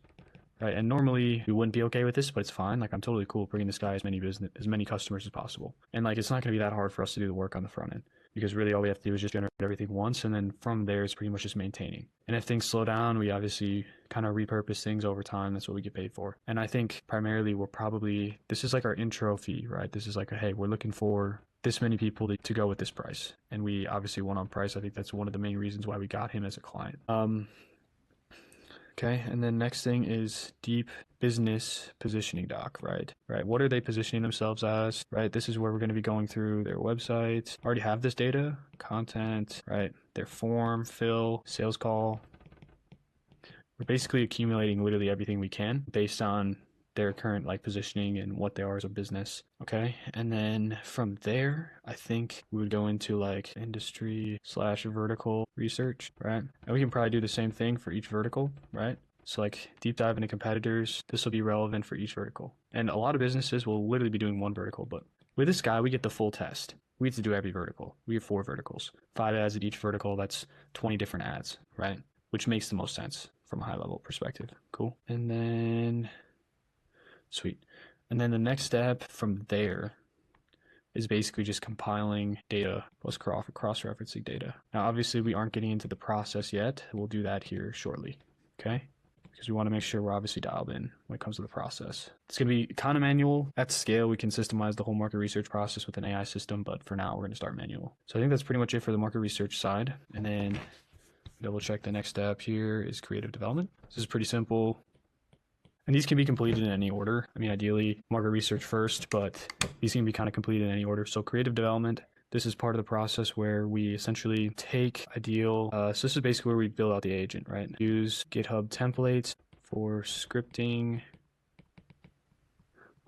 right? And normally we wouldn't be okay with this, but it's fine. Like I'm totally cool bringing this guy as many customers as possible. And like it's not going to be that hard for us to do the work on the front end because really all we have to do is just generate everything once, and then from there it's pretty much just maintaining. And if things slow down, we obviously kind of repurpose things over time. That's what we get paid for. And I think primarily this is like our intro fee, right? This is like hey, we're looking for this many people to go with this price, and we obviously won on price. I think that's one of the main reasons why we got him as a client. Okay, and then next thing is deep business positioning doc, right? Right, what are they positioning themselves as, right? This is where we're going to be going through their website. Already have this data, content, right? Their form, fill, sales call. We're basically accumulating literally everything we can based on their current like positioning and what they are as a business. Okay, and then from there I think we would go into like industry/vertical research, right? And we can probably do the same thing for each vertical, right? So like deep dive into competitors, this will be relevant for each vertical. And a lot of businesses will literally be doing one vertical, but with this guy we get the full test. We get to do every vertical. We have 4 verticals, 5 ads at each vertical. That's 20 different ads, right? Which makes the most sense from a high level perspective. Cool. And then sweet. And then the next step from there is basically just compiling data plus cross-referencing data. Now, obviously, we aren't getting into the process yet. We'll do that here shortly, okay? Because we want to make sure we're obviously dialed in when it comes to the process. It's going to be kind of manual. At scale, we can systemize the whole market research process with an AI system, but for now, we're going to start manual. So I think that's pretty much it for the market research side. And then double check the next step here is creative development. This is pretty simple. And these can be completed in any order. I mean, ideally, market research first, but these can be kind of completed in any order. So creative development, this is part of the process where we essentially take so this is basically where we build out the agent, right? Use GitHub templates for scripting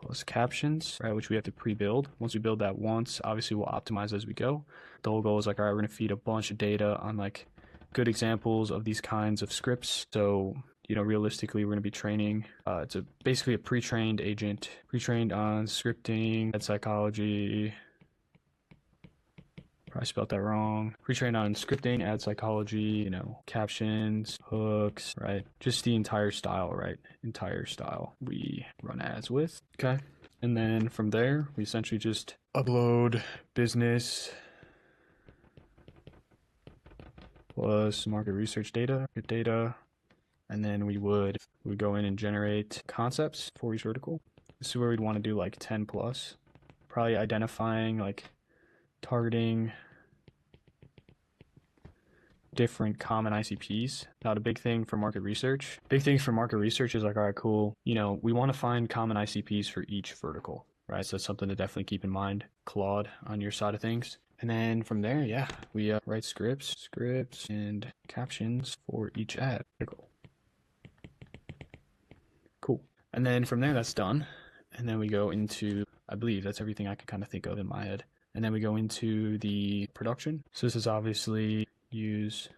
plus captions, right? Which we have to pre-build. Once we build that once, obviously we'll optimize as we go. The whole goal is like, all right, we're gonna feed a bunch of data on like good examples of these kinds of scripts. So realistically, we're going to be training. It's basically a pre-trained agent, pre-trained on scripting, ad psychology. Probably spelled that wrong. Pre-trained on scripting, ad psychology, captions, hooks, right? Just the entire style, right? Entire style we run ads with. Okay. And then from there, we essentially just upload business plus market research data, and then we would go in and generate concepts for each vertical. This is where we'd want to do like 10 plus, probably identifying like targeting different common ICPs. Now the big thing for market research is like, all right, cool. We want to find common ICPs for each vertical, right? So that's something to definitely keep in mind. Claude on your side of things. And then from there, yeah, we write scripts and captions for each ad vertical. Cool. And then from there, that's done. And then we go into, I believe that's everything I can kind of think of in my head. And then we go into the production. So this is obviously use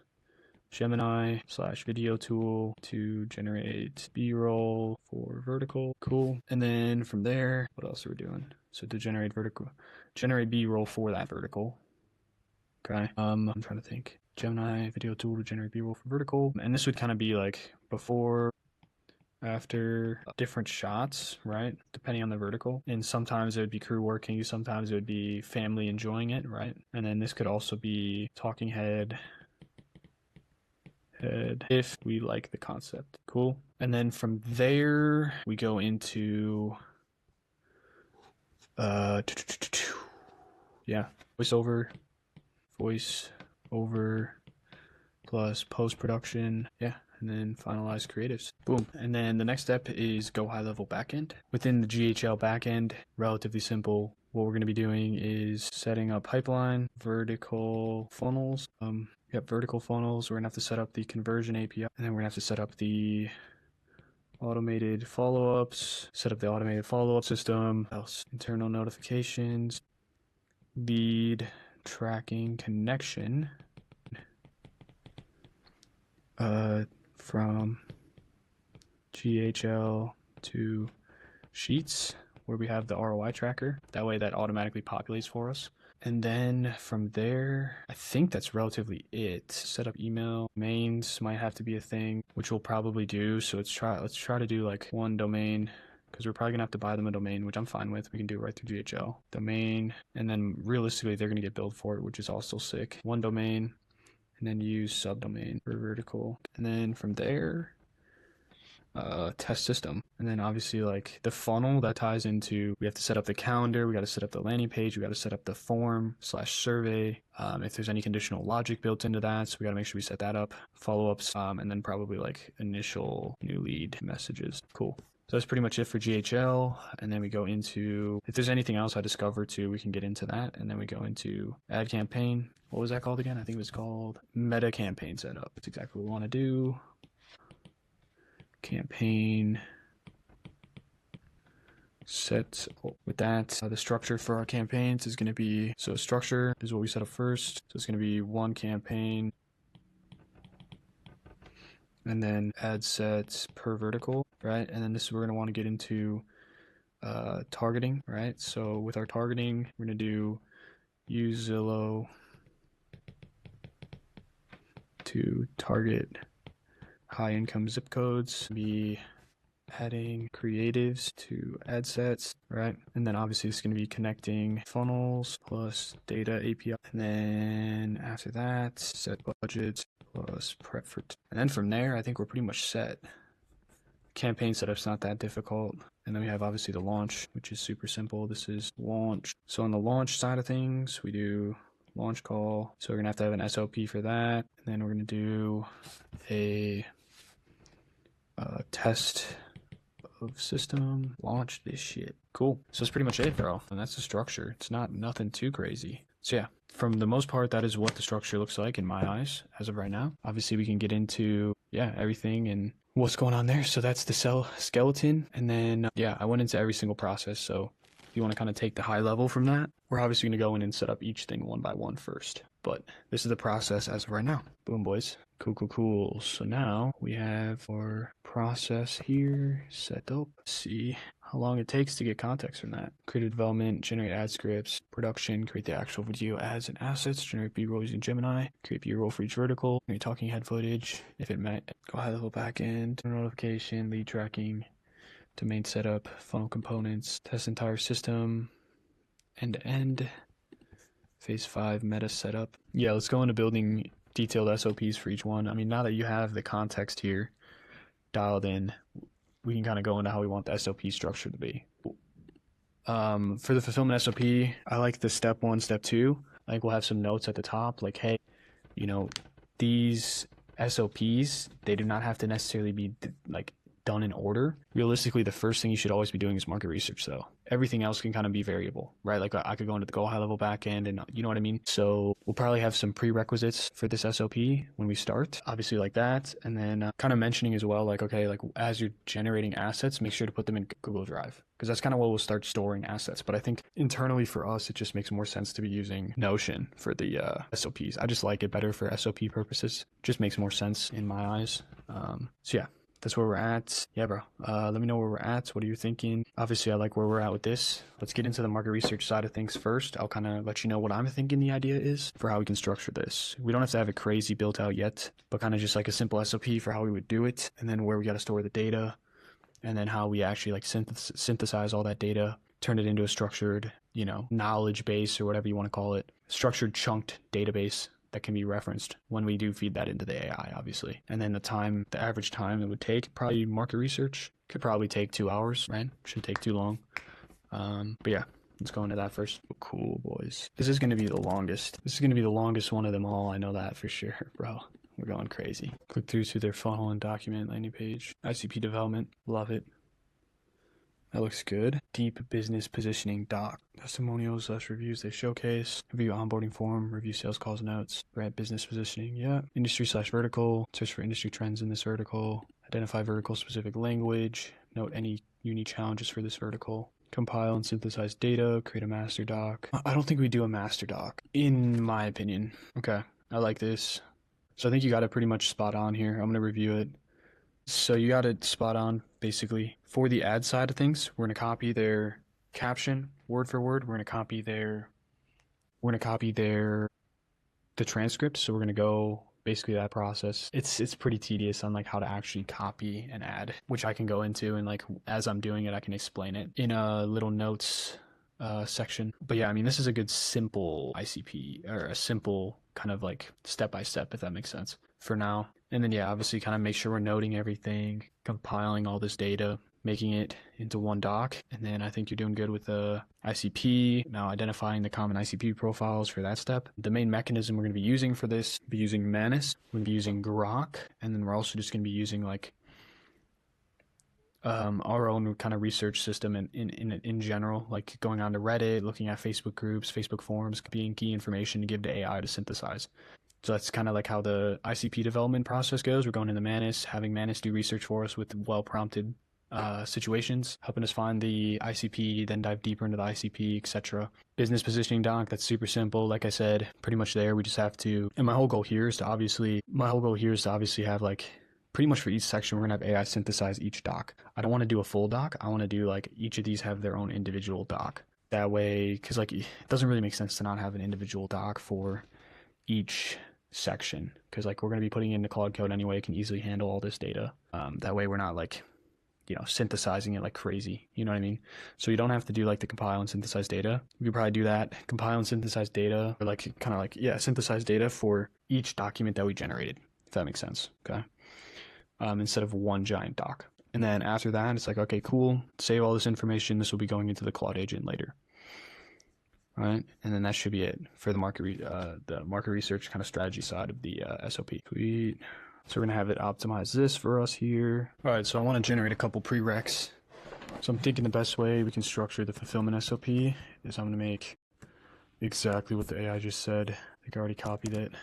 Gemini/video tool to generate B-roll for vertical. Cool. And then from there, what else are we doing? So to generate B-roll for that vertical. Okay. I'm trying to think. Gemini video tool to generate B-roll for vertical. And this would kind of be like before, after, different shots, right? Depending on the vertical. And sometimes it would be crew working, sometimes it would be family enjoying it, right? And then this could also be talking head if we like the concept. Cool. And then from there we go into yeah, voice over plus post-production, yeah, and then finalize creatives. Boom. And then the next step is go high-level backend. Within the GHL backend, relatively simple. What we're going to be doing is setting up pipeline, vertical funnels. Vertical funnels. We're going to have to set up the conversion API, and then we're going to have to set up the automated follow-ups, set up the automated follow-up system, else internal notifications, lead tracking connection from GHL to Sheets, where we have the ROI tracker. That way that automatically populates for us. And then from there, I think that's relatively it. Set up email. Domains might have to be a thing, which we'll probably do. So let's try to do like one domain, because we're probably gonna have to buy them a domain, which I'm fine with. We can do it right through GHL. Domain, and then realistically they're gonna get billed for it, which is also sick. One domain, and then use subdomain for vertical. And then from there, test system. And then obviously like the funnel that ties into, we have to set up the calendar, we got to set up the landing page, we got to set up the form/survey. If there's any conditional logic built into that, so we got to make sure we set that up. Follow-ups, and then probably like initial new lead messages. Cool. So that's pretty much it for GHL. And then we go into, if there's anything else I discover too, we can get into that. And then we go into ad campaign. What was that called again? I think it was called meta campaign setup. That's exactly what we want to do. Campaign set with that. The structure for our campaigns is going to be, so structure is what we set up first. So it's going to be one campaign, and then ad sets per vertical, right? And then this we're going to want to get into targeting, right? So with our targeting, we're going to do use Zillow to target high income zip codes, be adding creatives to ad sets, right? And then obviously it's going to be connecting funnels plus data API. And then after that, set budgets plus prep for, and then from there, I think we're pretty much set. Campaign setup's not that difficult. And then we have obviously the launch, which is super simple. This is launch. So on the launch side of things, we do launch call. So we're going to have an SOP for that. And then we're going to do a test of system, launch this shit. Cool. So that's pretty much it, bro. And that's the structure. It's not nothing too crazy. So yeah, from the most part, that is what the structure looks like in my eyes as of right now. Obviously, we can get into, everything and what's going on there. So that's the cell skeleton. And then, I went into every single process. So if you want to kind of take the high level from that, we're obviously going to go in and set up each thing one by one first. But this is the process as of right now. Boom, boys. Cool. So now we have our process here set up. Let's see how long it takes to get context from that. Create a development, generate ad scripts, production, create the actual video ads and assets, generate B-roll using Gemini, create B-roll for each vertical, create talking head footage. If it met, go high level backend, notification, lead tracking, domain setup, funnel components, test entire system, end to end. Phase 5 meta setup. Yeah, let's go into building detailed SOPs for each one. I mean, now that you have the context here dialed in, we can kind of go into how we want the SOP structure to be. For the fulfillment SOP, I like the step 1, step 2. Like we'll have some notes at the top, like, hey, these SOPs, they do not have to necessarily be like done in order. Realistically, the first thing you should always be doing is market research though. Everything else can kind of be variable, right? Like I could go into the go high level backend and you know what I mean? So we'll probably have some prerequisites for this SOP when we start, obviously like that. And then kind of mentioning as well, like, okay, like as you're generating assets, make sure to put them in Google Drive because that's kind of what we'll start storing assets. But I think internally for us, it just makes more sense to be using Notion for the SOPs. I just like it better for SOP purposes. Just makes more sense in my eyes. So yeah. that's where we're at. Yeah, bro. Let me know where we're at. What are you thinking? Obviously, I like where we're at with this. Let's get into the market research side of things first. I'll kind of let you know what I'm thinking the idea is for how we can structure this. We don't have to have it crazy built out yet, but kind of just like a simple SOP for how we would do it, and then where we got to store the data, and then how we actually like synthesize all that data, turn it into a structured, you know, knowledge base or whatever you want to call it, structured chunked database that can be referenced when we do feed that into the AI, obviously. And then the average time it would take, probably market research, could probably take 2 hours, right? Shouldn't take too long. But yeah, let's go into that first. Cool, boys. This is going to be the longest. This is going to be the longest one of them all. I know that for sure, bro. We're going crazy. Click through to their funnel and document landing page. ICP development. Love it. That looks good. Deep business positioning doc. Testimonials / reviews they showcase. Review onboarding form. Review sales calls notes. Right, business positioning. Yeah. Industry / vertical. Search for industry trends in this vertical. Identify vertical specific language. Note any unique challenges for this vertical. Compile and synthesize data. Create a master doc. I don't think we do a master doc, in my opinion. Okay. I like this. So I think you got it pretty much spot on here. I'm going to review it. So you got it spot on, basically. For the ad side of things, we're going to copy their caption word for word. We're going to copy the transcript. So we're going to go basically that process. It's pretty tedious on like how to actually copy an ad, which I can go into, and like as I'm doing it, I can explain it in a little notes section. But yeah, I mean, this is a good simple ICP, or a simple kind of like step by step, if that makes sense for now. And then yeah, obviously kind of make sure we're noting everything, compiling all this data, making it into one doc. And then I think you're doing good with the ICP. Now identifying the common ICP profiles for that step. The main mechanism we're going to be using for this, we'll be using Manus, we're going to be using Grok, and then we're also just going to be using like our own kind of research system in general, like going on to Reddit, looking at Facebook groups, Facebook forums, being key information to give to AI to synthesize. So that's kind of like how the ICP development process goes. We're going into Manus, having Manus do research for us with well-prompted situations, helping us find the ICP, then dive deeper into the ICP, etc. Business positioning doc, that's super simple. Like I said, pretty much there. We just have to, and my whole goal here is to obviously have like, pretty much for each section, we're gonna have AI synthesize each doc. I don't want to do a full doc. I want to do like each of these have their own individual doc. That way, because like it doesn't really make sense to not have an individual doc for each section, because like we're going to be putting in the Claude Code anyway. It can easily handle all this data. That way we're not like, you know, synthesizing it like crazy, you know what I mean? So you don't have to do like the compile and synthesize data. You could probably do that, compile and synthesize data, or like kind of like, yeah, synthesize data for each document that we generated, if that makes sense. Okay. Instead of one giant doc. And then after that, it's like, okay, cool, save all this information. This will be going into the Claude agent later. All right, and then that should be it for the market research kind of strategy side of the SOP. Sweet. So we're gonna have it optimize this for us here. All right, so I want to generate a couple prereqs. So I'm thinking the best way we can structure the fulfillment SOP is I'm gonna make exactly what the AI just said. I think I already copied it.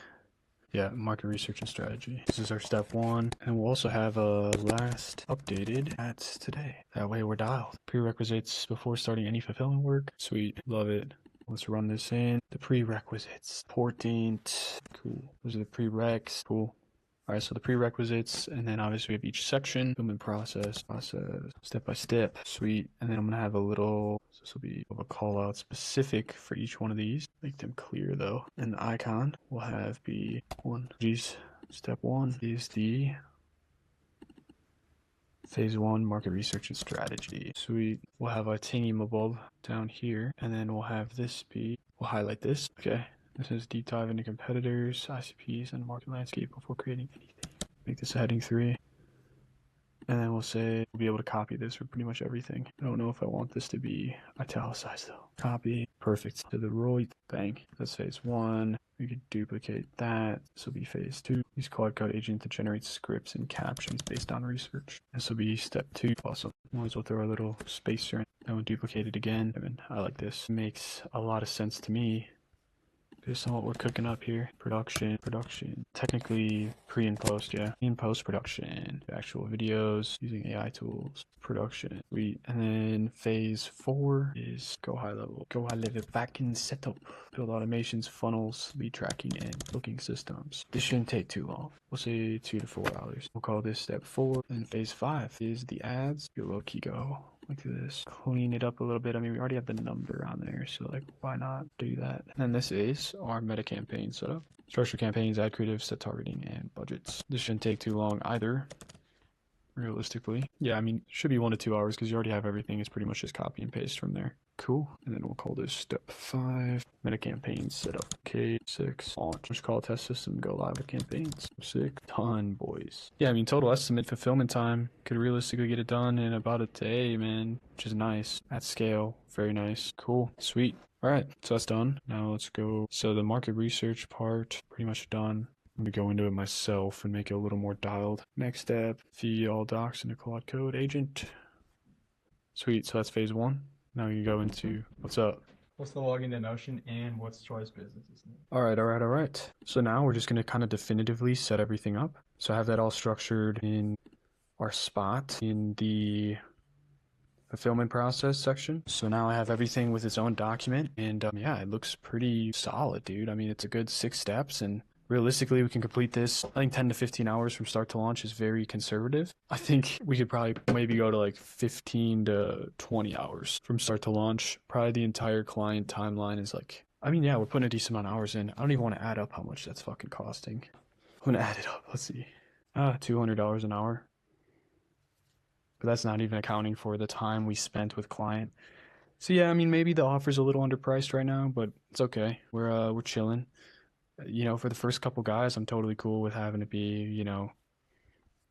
Yeah, market research and strategy. This is our step 1, and we'll also have a last updated at today. That way we're dialed. Prerequisites before starting any fulfillment work. Sweet, love it. Let's run this in. The prerequisites. Important. Cool. Those are the prereqs. Cool. All right, so the prerequisites, and then obviously we have each section. Fulfillment process, step by step. Sweet. And then I'm gonna have a little, this will be a call out specific for each one of these. Make them clear though. And the icon will have be step 1 is the phase 1 market research and strategy. Sweet. We'll have our thingy-mabob down here, and then we'll have this be, we'll highlight this. Okay. This is deep dive into competitors, ICPs, and market landscape before creating anything. Make this a heading 3. And then we'll say we'll be able to copy this for pretty much everything. I don't know if I want this to be italicized though. Copy. Perfect. To the right. Bang. That's phase 1. We could duplicate that. This will be phase 2. Use Claude Code Agent to generate scripts and captions based on research. This will be step 2. Awesome. Might as well throw a little spacer in. And we'll duplicate it again. I like this. Makes a lot of sense to me. based on what we're cooking up here. Production, technically pre and post, yeah. In post production, actual videos using AI tools, production. And then phase 4 is go high level backend setup, build automations, funnels, lead tracking, and booking systems. This shouldn't take too long. We'll say 2 to 4 hours. We'll call this step 4. And phase 5 is the ads. Your low key go like this, clean it up a little bit. I mean, we already have the number on there, so like, why not do that? And this is our meta campaign setup. Structure campaigns, ad creative, set targeting, and budgets. This shouldn't take too long either, realistically. Yeah, I mean, it should be 1 to 2 hours because you already have everything. It's pretty much just copy and paste from there. Cool. And then we'll call this step 5, meta campaign setup. Okay, 6, launch. Just call test system, go live with campaigns. 6, done, boys. Yeah, I mean, total estimate fulfillment time could realistically get it done in about a day, man, which is nice. At scale, very nice. Cool, sweet. All right, so that's done. Now let's go. So the market research part, pretty much done. I'm gonna go into it myself and make it a little more dialed. Next step, feed all docs into Claude Code agent. Sweet, so that's phase 1. Now you go into what's up. What's the login to Notion and what's Choice Business's name? All right. So now we're just gonna kind of definitively set everything up. So I have that all structured in our spot in the fulfillment process section. So now I have everything with its own document, and yeah, it looks pretty solid, dude. I mean, it's a good 6 steps, and realistically, we can complete this. I think 10 to 15 hours from start to launch is very conservative. I think we could probably maybe go to like 15 to 20 hours from start to launch. Probably the entire client timeline is like, I mean, yeah, we're putting a decent amount of hours in. I don't even want to add up how much that's fucking costing. I'm gonna add it up. Let's see. $200 an hour. But that's not even accounting for the time we spent with client. So yeah, I mean, maybe the offer's a little underpriced right now, but it's okay. We're chilling. You know, for the first couple guys, I'm totally cool with having it be, you know,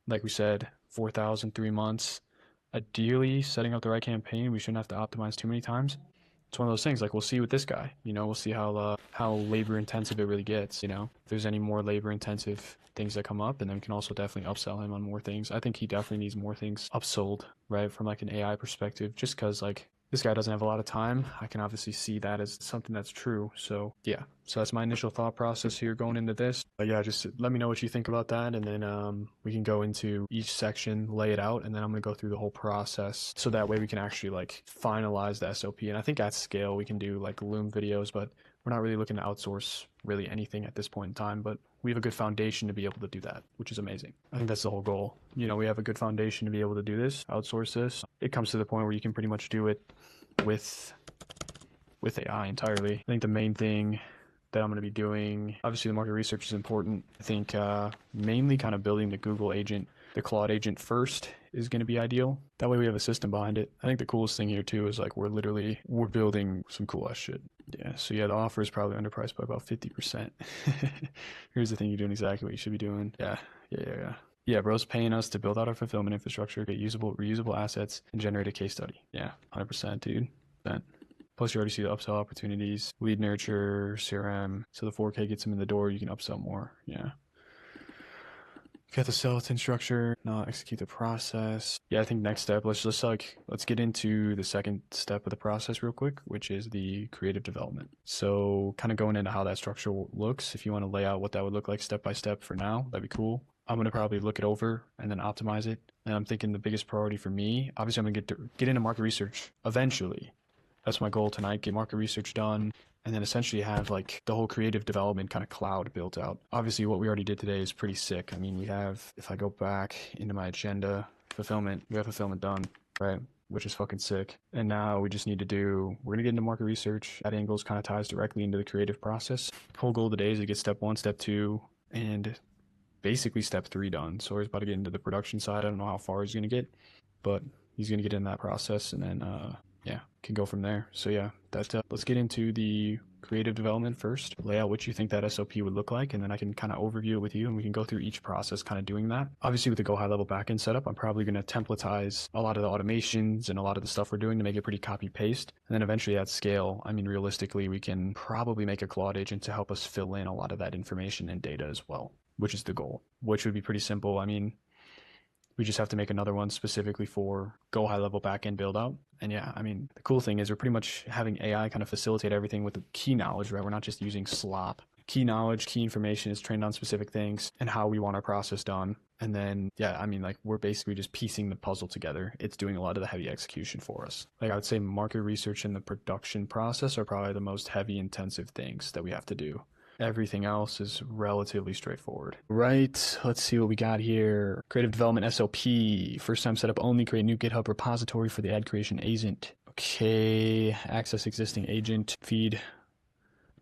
like we said, 4,000, 3 months. Ideally, setting up the right campaign, we shouldn't have to optimize too many times. It's one of those things, like we'll see with this guy, you know, we'll see how labor intensive it really gets, you know. If there's any more labor intensive things that come up, and then we can also definitely upsell him on more things. I think he definitely needs more things upsold, right, from like an AI perspective, just because like this guy doesn't have a lot of time. I can obviously see that as something that's true. So yeah, so that's my initial thought process here going into this. But yeah, just let me know what you think about that, and then we can go into each section, lay it out, and then I'm gonna go through the whole process so that way we can actually like finalize the SOP. And I think at scale we can do like Loom videos, but we're not really looking to outsource really anything at this point in time, but we have a good foundation to be able to do that, which is amazing. I think that's the whole goal. You know, we have a good foundation to be able to do this, outsource this. It comes to the point where you can pretty much do it with AI entirely. I think the main thing that I'm going to be doing, obviously the market research is important. I think mainly kind of building the Google agent, the Claude agent first is going to be ideal. That way we have a system behind it. I think the coolest thing here too is like we're building some cool ass shit. Yeah, so yeah, the offer is probably underpriced by about 50%. Here's the thing, you're doing exactly what you should be doing. Yeah. Yeah, bro's paying us to build out our fulfillment infrastructure, get reusable assets, and generate a case study. Yeah, 100%, dude. Plus, you already see the upsell opportunities, lead nurture, CRM. So the 4K gets them in the door, you can upsell more. Yeah. Got the skeleton structure, not execute the process. Yeah, I think next step, let's get into the second step of the process real quick, which is the creative development. So kind of going into how that structure looks, if you want to lay out what that would look like step by step for now, that'd be cool. I'm going to probably look it over and then optimize it. And I'm thinking the biggest priority for me, obviously I'm going to get into market research eventually. That's my goal tonight, get market research done, and then essentially have like the whole creative development kind of cloud built out. Obviously what we already did today is pretty sick. I mean, we have, if I go back into my agenda, fulfillment, we have fulfillment done, right? Which is fucking sick. And now we just need to we're gonna get into market research. That angles kind of ties directly into the creative process. Whole goal today is to get step 1, step 2, and basically step 3 done. So he's about to get into the production side. I don't know how far he's gonna get, but he's gonna get in that process, and then yeah, can go from there. So yeah, let's get into the creative development first. Lay out what you think that SOP would look like, and then I can kind of overview it with you, and we can go through each process kind of doing that. Obviously with the go high level backend setup, I'm probably going to templatize a lot of the automations and a lot of the stuff we're doing to make it pretty copy paste. And then eventually at scale, I mean, realistically, we can probably make a Claude agent to help us fill in a lot of that information and data as well, which is the goal, which would be pretty simple. I mean, We just have to make another one specifically for go high level backend build out. And yeah, I mean, the cool thing is we're pretty much having AI kind of facilitate everything with the key knowledge, right? We're not just using slop. Key knowledge, key information is trained on specific things and how we want our process done. And then, yeah, I mean, like we're basically just piecing the puzzle together. It's doing a lot of the heavy execution for us. Like I would say market research and the production process are probably the most heavy intensive things that we have to do. Everything else is relatively straightforward. Right, let's see what we got here. Creative development SOP. First time setup only, create new GitHub repository for the ad creation agent. Okay, access existing agent feed.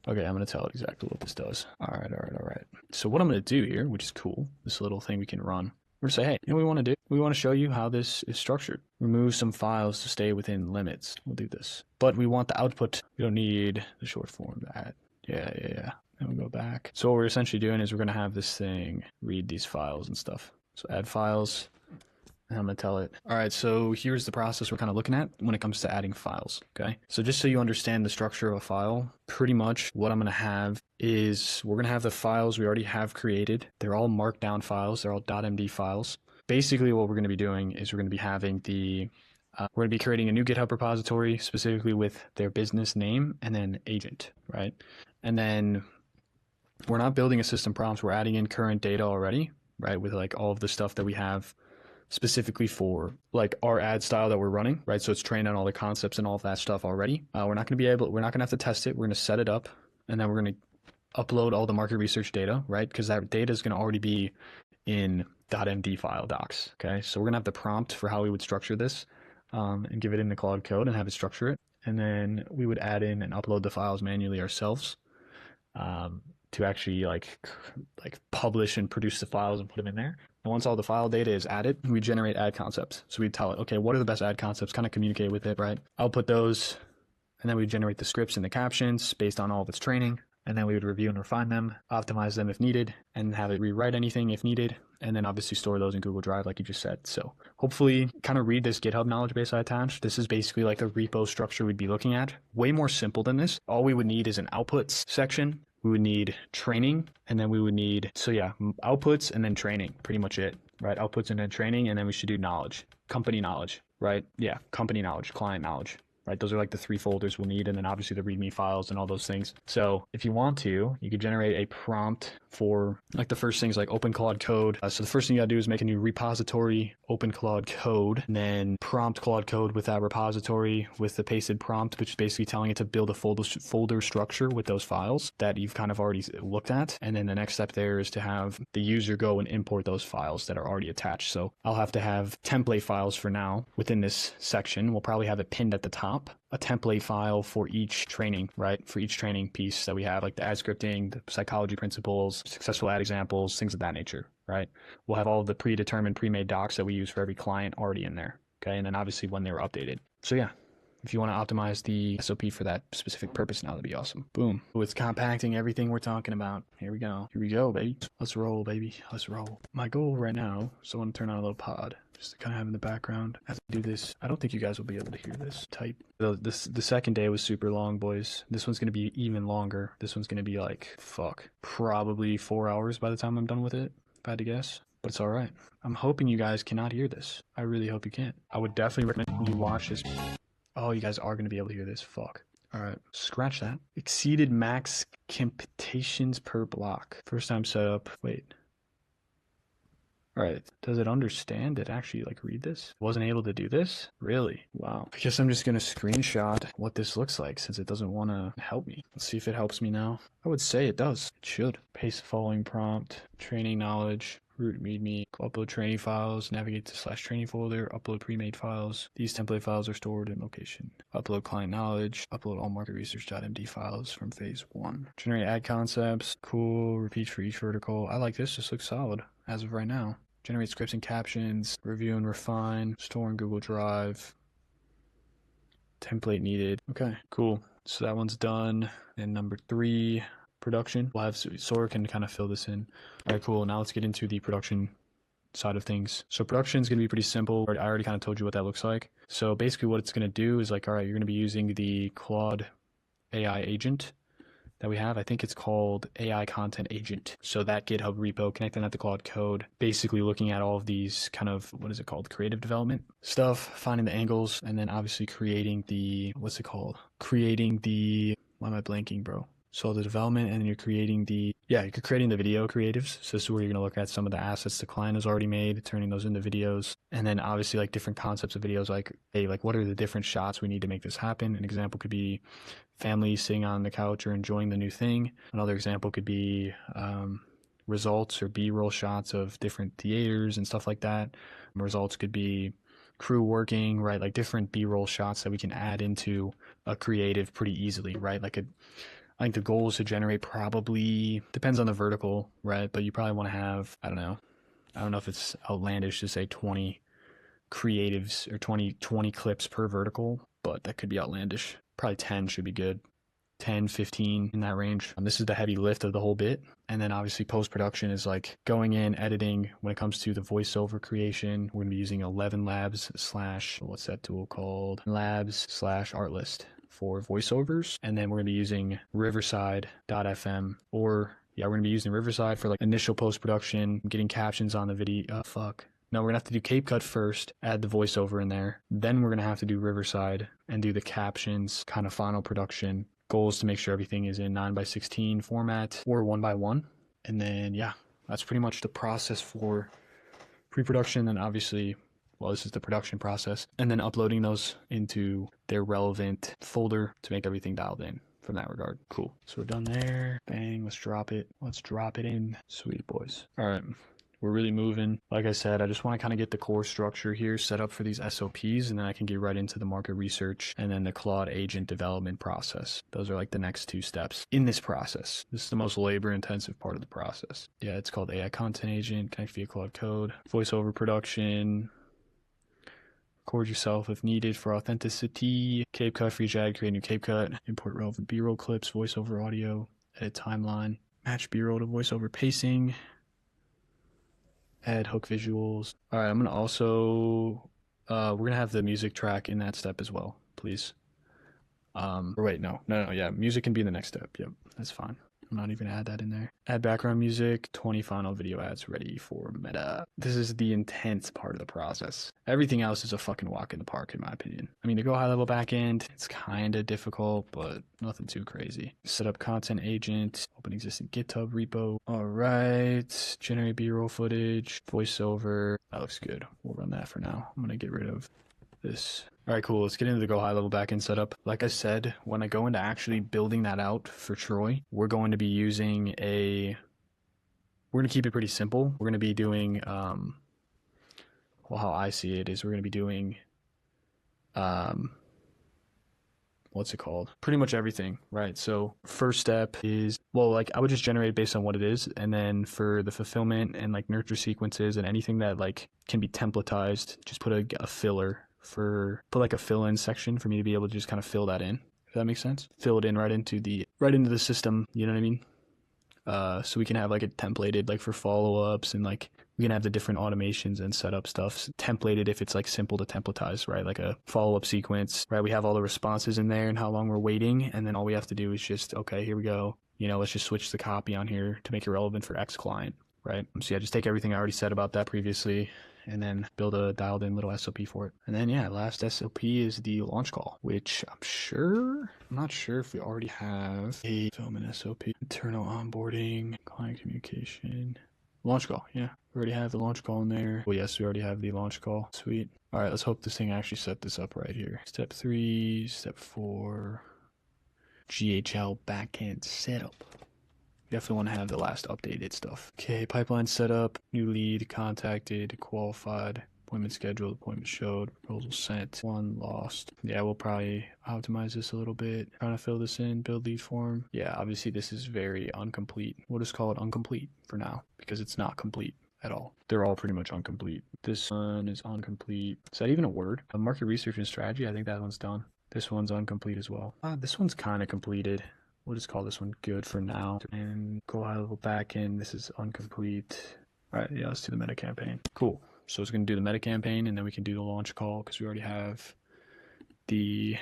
Okay, I'm going to tell it exactly what this does. All right. So what I'm going to do here, which is cool, this little thing we can run. We're going to say, hey, you know what we want to do? We want to show you how this is structured. Remove some files to stay within limits. We'll do this. But we want the output. We don't need the short form that. Yeah. And we go back. So what we're essentially doing is we're going to have this thing read these files and stuff. So add files. And I'm going to tell it, all right, so here's the process we're kind of looking at when it comes to adding files, okay? So just so you understand the structure of a file, pretty much what I'm going to have is we're going to have the files we already have created. They're all markdown files. They're all .md files. Basically, what we're going to be doing is we're going to be having we're going to be creating a new GitHub repository specifically with their business name and then agent, right? And then we're not building a system prompt. We're adding in current data already, right? With like all of the stuff that we have specifically for like our ad style that we're running, right? So it's trained on all the concepts and all of that stuff already. We're not going to have to test it. We're going to set it up and then we're going to upload all the market research data, right? Because that data is going to already be in .md file docs. Okay. So we're going to have the prompt for how we would structure this and give it in the Claude code and have it structure it. And then we would add in and upload the files manually ourselves to actually like publish and produce the files and put them in there. And once all the file data is added, we generate ad concepts. So we tell it, okay, what are the best ad concepts? Kind of communicate with it, right? Output those, and then we generate the scripts and the captions based on all of its training. And then we would review and refine them, optimize them if needed, and have it rewrite anything if needed. And then obviously store those in Google Drive, like you just said. So hopefully kind of read this GitHub knowledge base I attached. This is basically like the repo structure we'd be looking at. Way more simple than this. All we would need is an outputs section. We would need training, and then we would need, so yeah, outputs and then training, pretty much it, right? Outputs and then training, and then we should do knowledge, company knowledge, right? Yeah, company knowledge, client knowledge, right? Those are like the 3 folders we'll need, and then obviously the README files and all those things. So if you want to, you could generate a prompt for like the first things like open Claude code. So the first thing you gotta do is make a new repository, open Claude code, and then prompt Claude code with that repository with the pasted prompt, which is basically telling it to build a folder structure with those files that you've kind of already looked at. And then the next step there is to have the user go and import those files that are already attached. So I'll have to have template files for now within this section. We'll probably have it pinned at the top, a template file for each training, right? For each training piece that we have, like the ad scripting, the psychology principles, successful ad examples, things of that nature, right? We'll have all of the predetermined, pre-made docs that we use for every client already in there, okay? And then obviously when they were updated. So yeah, if you want to optimize the SOP for that specific purpose now, that'd be awesome. Boom. With compacting everything we're talking about. Here we go. Here we go, baby. Let's roll, baby. Let's roll. My goal right now is I want to turn on a little pod just to kind of have in the background as I do this. I don't think you guys will be able to hear this type. The second day was super long, boys. This one's going to be even longer. This one's going to be like, probably 4 hours by the time I'm done with it, if I had to guess. But it's all right. I'm hoping you guys cannot hear this. I really hope you can. I would definitely recommend you watch this. Oh, you guys are going to be able to hear this. Fuck. All right. Scratch that. Exceeded max computations per block. First time setup. Wait. All right. Does it understand it actually like read this? Wasn't able to do this? Really? Wow. I guess I'm just going to screenshot what this looks like since it doesn't want to help me. Let's see if it helps me now. I would say it does. It should. Paste the following prompt. Training knowledge. Root readme, upload training files, navigate to /training folder, upload pre-made files. These template files are stored in location. Upload client knowledge, upload all market research.md files from phase 1. Generate ad concepts, cool, repeat for each vertical. I like this, this looks solid as of right now. Generate scripts and captions, review and refine, store in Google Drive. Template needed. Okay, cool. So that one's done. And number 3, production. We'll have Sora can kind of fill this in. All right, cool. Now let's get into the production side of things. So production is going to be pretty simple. I already kind of told you what that looks like. So basically what it's going to do is like, all right, you're going to be using the Claude AI agent that we have. I think it's called AI Content Agent. So that GitHub repo, connecting that to Claude Code, basically looking at all of these kind of, what is it called? Creative development stuff, finding the angles, and then obviously creating the, what's it called? Creating the, why am I blanking, bro? So the development, and then you're creating the, yeah, you're creating the video creatives. So this is where you're going to look at some of the assets the client has already made, turning those into videos. And then obviously like different concepts of videos, like, hey, like what are the different shots we need to make this happen? An example could be family sitting on the couch or enjoying the new thing. Another example could be results or B-roll shots of different theaters and stuff like that. Results could be crew working, right? Like different B-roll shots that we can add into a creative pretty easily, right? Like I think the goal is to generate, probably depends on the vertical, right? But you probably want to have, I don't know if it's outlandish to say 20 creatives or 20 clips per vertical, but that could be outlandish. Probably 10 should be good. 10, 15 in that range. This is the heavy lift of the whole bit. And then obviously post-production is like going in, editing. When it comes to the voiceover creation, we're going to be using 11 labs slash, what's that tool called? Labs slash artlist for voiceovers. And then we're going to be using riverside.fm, or yeah, we're going to be using Riverside for like initial post-production, getting captions on the video. No, we're gonna have to do CapeCut first, add the voiceover in there. Then we're gonna have to do Riverside and do the captions, kind of final production. Goal is to make sure everything is in 9:16 format or 1:1. And then, yeah, that's pretty much the process for pre-production. And obviously, well, this is the production process. And then uploading those into their relevant folder to make everything dialed in from that regard. Cool. So we're done there. Bang, let's drop it. Let's drop it in. Sweet boys. All right. We're really moving. Like I said, I just want to kind of get the core structure here set up for these SOPs, and then I can get right into the market research and then the Claude agent development process. Those are like the next two steps in this process. This is the most labor intensive part of the process. Yeah, it's called AI Content Agent, connect via Claude Code, voiceover production, record yourself if needed for authenticity, CapeCut for each ad, create new CapeCut, import relevant B-roll clips, voiceover audio, edit timeline, match B-roll to voiceover pacing, add hook visuals. All right, I'm gonna also, we're gonna have the music track in that step as well, please. Or wait, no, yeah, music can be the next step. Yep, that's fine. I'm not even gonna add that in there. Add background music, 20 final video ads ready for meta. This is the intense part of the process. Everything else is a fucking walk in the park, in my opinion. I mean, to go high level backend, it's kind of difficult, but nothing too crazy. Set up content agent, open existing GitHub repo. All right, generate B-roll footage, voiceover. That looks good. We'll run that for now. I'm gonna get rid of this. All right, cool. Let's get into the go high level backend setup. Like I said, when I go into actually building that out for Troy, we're going to be using we're going to keep it pretty simple. We're going to be doing, well, how I see it is we're going to be doing, what's it called? Pretty much everything, right? So first step is, well, like I would just generate it based on what it is. And then for the fulfillment and like nurture sequences and anything that like can be templatized, just put a filler put like a fill-in section for me to be able to just kind of fill that in, if that makes sense. Fill it in right into the system, you know what I mean? So we can have like a templated like for follow-ups, and like we can have the different automations and setup stuff templated if it's like simple to templatize, right? Like a follow-up sequence, right? We have all the responses in there and how long we're waiting, and then all we have to do is just, okay, here we go. You know, let's just switch the copy on here to make it relevant for X client, right? So yeah, just take everything I already said about that previously and then build a dialed in little SOP for it. And then yeah, last SOP is the launch call, which I'm not sure if we already have a fulfillment SOP. Internal onboarding, client communication, launch call. Yeah, we already have the launch call in there. Well, yes, we already have the launch call. Sweet. All right, let's hope this thing actually set this up right here. Step 3, step 4, GHL backend setup. Definitely want to have the last updated stuff. Okay, pipeline setup, new lead, contacted, qualified, appointment scheduled, appointment showed, proposal sent, one lost. Yeah, we'll probably optimize this a little bit. Trying to fill this in, build lead form. Yeah, obviously this is very incomplete. We'll just call it incomplete for now because it's not complete at all. They're all pretty much incomplete. This one is incomplete. Is that even a word? A market research and strategy, I think that one's done. This one's incomplete as well. This one's kind of completed. We'll just call this one good for now. And go high level backend. This is incomplete. All right, yeah, let's do the meta campaign. Cool. So it's going to do the meta campaign, and then we can do the launch call because we already have the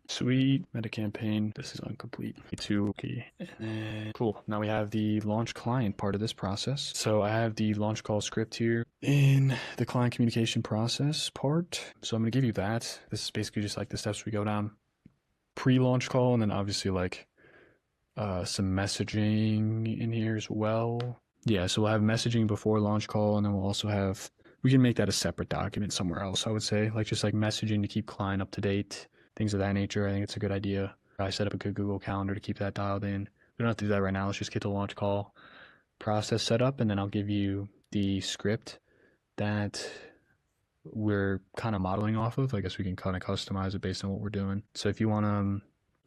Sweet. Meta campaign. This is incomplete. Okay. And then, cool. Now we have the launch client part of this process. So I have the launch call script here in the client communication process part. So I'm going to give you that. This is basically just like the steps we go down. Pre-launch call, and then obviously like some messaging in here as well. Yeah, so we'll have messaging before launch call, and then we'll also have, we can make that a separate document somewhere else, I would say, like just like messaging to keep client up to date, things of that nature. I think it's a good idea. I set up a good Google Calendar to keep that dialed in. We don't have to do that right now. Let's just get the launch call process set up, and then I'll give you the script that we're kind of modeling off of. I guess we can kind of customize it based on what we're doing. So if you want to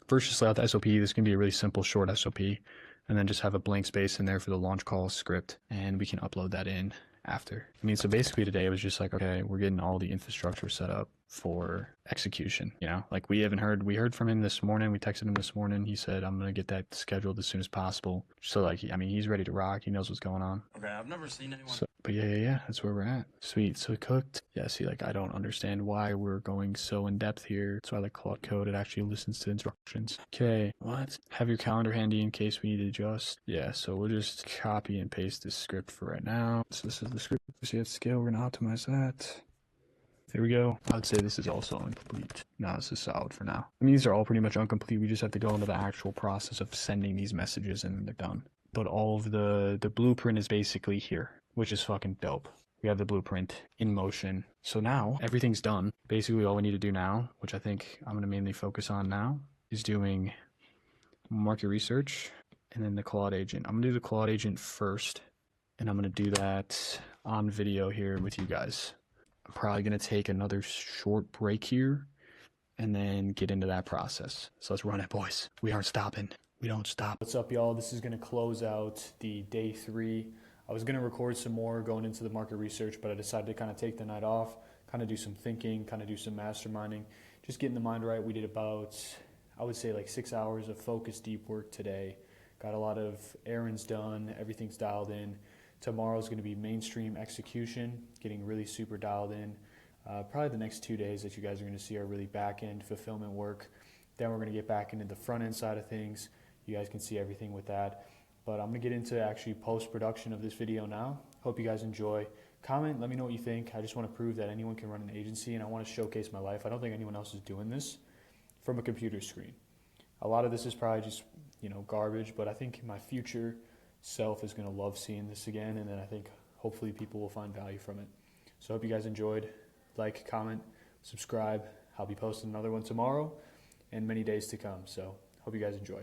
first just lay out the SOP, this can be a really simple short SOP, and then just have a blank space in there for the launch call script, and we can upload that in after. I mean, so basically today it was just like, okay, we're getting all the infrastructure set up for execution, you know, like we heard from him this morning. We texted him this morning. He said, I'm going to get that scheduled as soon as possible. So like, I mean, he's ready to rock. He knows what's going on. Okay, I've never seen anyone. So, but yeah, that's where we're at. Sweet. So it cooked. Yeah, see, like, I don't understand why we're going so in depth here. That's why I like Claude Code. It actually listens to instructions. Okay, what? Have your calendar handy in case we need to adjust. Yeah, so we'll just copy and paste this script for right now. So this is the script. See at scale, we're gonna optimize that. There we go. I would say this is also incomplete. No, this is solid for now. I mean, these are all pretty much incomplete. We just have to go into the actual process of sending these messages and they're done. But all of the blueprint is basically here, which is fucking dope. We have the blueprint in motion. So now everything's done. Basically all we need to do now, which I think I'm gonna mainly focus on now, is doing market research and then the Claude agent. I'm gonna do the Claude agent first, and I'm gonna do that on video here with you guys. I'm probably gonna take another short break here and then get into that process. So let's run it, boys. We aren't stopping. We don't stop. What's up, y'all? This is gonna close out the day 3. I was gonna record some more going into the market research, but I decided to kind of take the night off, kind of do some thinking, kind of do some masterminding, just getting the mind right. We did about, I would say, like 6 hours of focused deep work today. Got a lot of errands done. Everything's dialed in. Tomorrow's going to be mainstream execution, getting really super dialed in. Probably the next 2 days that you guys are going to see are really back-end fulfillment work. Then we're going to get back into the front-end side of things. You guys can see everything with that. But I'm going to get into actually post-production of this video now. Hope you guys enjoy. Comment, let me know what you think. I just want to prove that anyone can run an agency, and I want to showcase my life. I don't think anyone else is doing this from a computer screen. A lot of this is probably just, you know, garbage, but I think my future self is going to love seeing this again, and then I think hopefully people will find value from it. So I hope you guys enjoyed. Like, comment, subscribe. I'll be posting another one tomorrow and many days to come. So hope you guys enjoy.